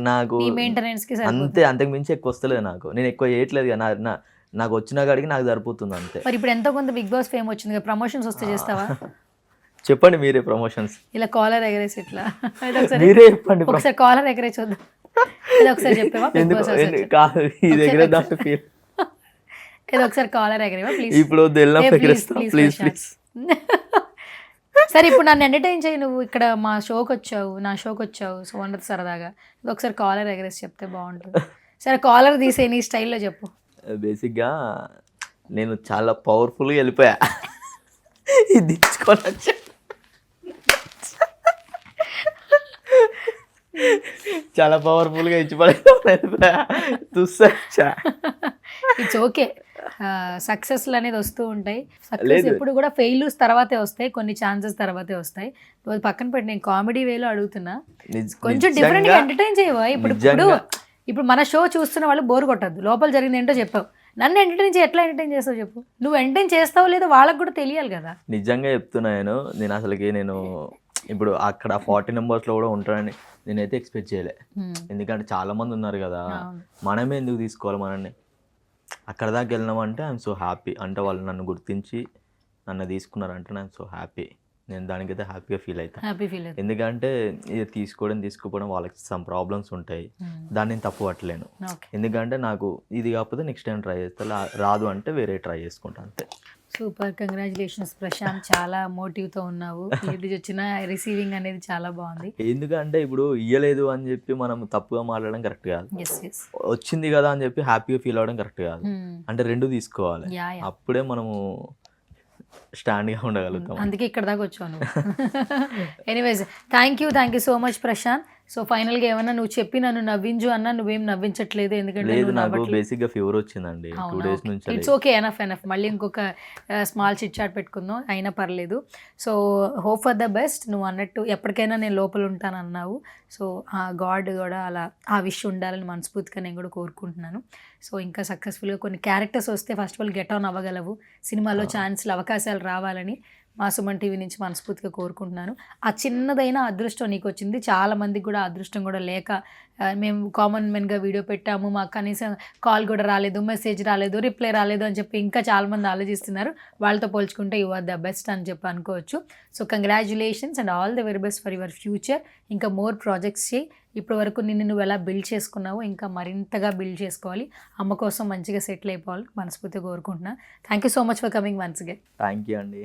నాకు మెయింటెనెన్స్ కి అంతే, అంతకు మించి ఎక్కువ వస్తలేదు నాకు. నేను ఎక్కువ చేయట్లేదు కదా, నాకు వచ్చిన కాడికి నాకు సరిపోతుంది అంతే. మరి ఇప్పుడు ఎంతో కొంత బిగ్ బాస్ ఫేమ్ వచ్చింది కదా, ప్రమోషన్స్ వస్తే చేస్తావా? చెప్పండి మీరే ప్రమోషన్స్. ఇలా కాలర్ ఎగరేసి ఇట్లా మీరే చెప్పండి. ఒకసారి కాలర్ ఎగరేసి వద్దాం, ఒకసారి చెప్పావా? కాదు, ఇది ఎగరేద్దాం. ఏదో ఒకసారి కాలర్ ఎగరేవా ప్లీజ్. ఇప్పుడు వద్దు, వెళ్ళినప్పుడు ఎగరేస్తా. Please please. సరే ఇప్పుడు నన్ను ఎంటర్టైన్ చేయి, నువ్వు ఇక్కడ మా షోకి వచ్చావు, నా షోకి వచ్చావు, సో ఉండదు సరదాగా ఇది ఒకసారి కాలర్ ఎగరేసి చెప్తే బాగుంటుంది. సరే కాలర్ తీసే నీ స్టైల్లో చెప్పు. బేసిక్గా నేను చాలా పవర్ఫుల్గా వెళ్ళిపోయా, ఇది దించుకొని వచ్చా. చాలా పవర్ఫుల్గా వెళ్ళిపోయా, తుస్సా. ఇట్స్ ఓకే, సక్సెస్లు అనేది వస్తూ ఉంటాయి. సక్సెస్ లేదు. ఎప్పుడు కూడా ఫెయిల్యూర్స్ తర్వాతే వస్తాయి, కొన్ని ఛాన్సెస్ తర్వాతే వస్తాయి. అది పక్కన పెట్టి నేను కామెడీ వేలో అడుగుతున్నా, కొంచెం డిఫరెంట్ గా ఎంటర్టైన్ చేయవా? ఇప్పుడు మన షో చూస్తున్న వాళ్ళు బోర్ కొట్టద్దు, లోపల జరిగింది ఏంటో చెప్పావు, నన్ను ఎంటర్టైన్ చేయి, ఎట్లా ఎంటర్టైన్ చేస్తావు చెప్పు. నువ్వు ఎంటర్టైన్ చేస్తావో లేదో వాళ్ళకి కూడా తెలియాలి కదా. నిజంగా చెప్తున్నాను, నేను అసలుకి నేను ఇప్పుడు అక్కడ 40 నెంబర్స్లో కూడా ఉంటానని నేనైతే ఎక్స్పెక్ట్ చేయలే. ఎందుకంటే చాలా మంది ఉన్నారు కదా, మనమే ఎందుకు తీసుకోవాలి మనల్ని. అక్కడ దాకా వెళ్ళినామంటే ఐఎమ్ సో హ్యాపీ. అంటే వాళ్ళు నన్ను గుర్తించి నన్ను తీసుకున్నారంటే ఐఎమ్ సో హ్యాపీ. నేను దానికైతే హ్యాపీగా ఫీల్ అవుతాను. ఎందుకంటే ఇది తీసుకుపోవడం వాళ్ళకి సమ్ ప్రాబ్లమ్స్ ఉంటాయి, దాన్ని నేను తప్పు పట్టలేను. ఎందుకంటే నాకు ఇది కాకపోతే నెక్స్ట్ టైం ట్రై చేస్తా, రాదు అంటే వేరే ట్రై చేసుకుంటాను అంతే. సూపర్, కంగ్రాచులేషన్స్ ప్రశాంత్, చాలా మోటివ్తో ఉన్నావు. ఇది వచ్చిన రిసీవింగ్ అనేది చాలా బాగుంది. ఎందుకంటే ఇప్పుడు ఇయ్యలేదు అని చెప్పి మనం తప్పుగా మాట్లాడడం కరెక్ట్ కాదు, వచ్చింది కదా అని చెప్పి హ్యాపీగా ఫీల్ అవ్వడం కరెక్ట్ కాదు. అంటే రెండు తీసుకోవాలి, అప్పుడే మనము స్టాండ్గా ఉండగలుగుతాం. అందుకే ఇక్కడ దాకా వచ్చాను. Anyways thank you so much Prashanth. So ఫైనల్గా ఏమన్నా నువ్వు చెప్పి నన్ను నవ్వించు అన్నా నువ్వేం నవ్వించట్లేదు, ఎందుకంటే నాకు బేసిక్గా ఫీవర్ వచ్చిందండి 2 days నుంచి. It's okay, enough. మళ్ళీ ఇంకొక స్మాల్ చిట్ చాట్ పెట్టుకుందాం, అయినా పర్లేదు. So hope for the best. నువ్వు అన్నట్టు ఎప్పటికైనా నేను లోపల ఉంటాను అన్నావు, సో ఆ గాడ్ కూడా అలా ఆ విష్ ఉండాలని మనస్ఫూర్తిగా నేను కూడా కోరుకుంటున్నాను. సో ఇంకా సక్సెస్ఫుల్గా కొన్ని క్యారెక్టర్స్ వస్తే first of all get on అవ్వగలవు, సినిమాలో ఛాన్స్లు అవకాశాలు రావాలని మా సుమన్ టీవీ నుంచి మనస్ఫూర్తిగా కోరుకుంటున్నాను. ఆ చిన్నదైన అదృష్టం నీకు వచ్చింది, చాలా మందికి కూడా అదృష్టం కూడా లేక మేము కామన్ మెన్గా వీడియో పెట్టాము, మాకు కనీసం కాల్ కూడా రాలేదు, మెసేజ్ రాలేదు, రిప్లై రాలేదు అని చెప్పి ఇంకా చాలామంది ఆలోచిస్తున్నారు. వాళ్ళతో పోల్చుకుంటే యు ఆర్ ద బెస్ట్ అని చెప్పి అనుకోవచ్చు. So congratulations and all the very best for your future. ఇంకా మోర్ ప్రాజెక్ట్స్ చేయి. ఇప్పటి వరకు నిన్ను నువ్వు ఎలా బిల్డ్ చేసుకున్నావో ఇంకా మరింతగా బిల్డ్ చేసుకోవాలి, అమ్మ కోసం మంచిగా సెటిల్ అయిపోవాలి మనస్ఫూర్తిగా కోరుకుంటున్నా. Thank you so much for coming once again. Thank you అండి.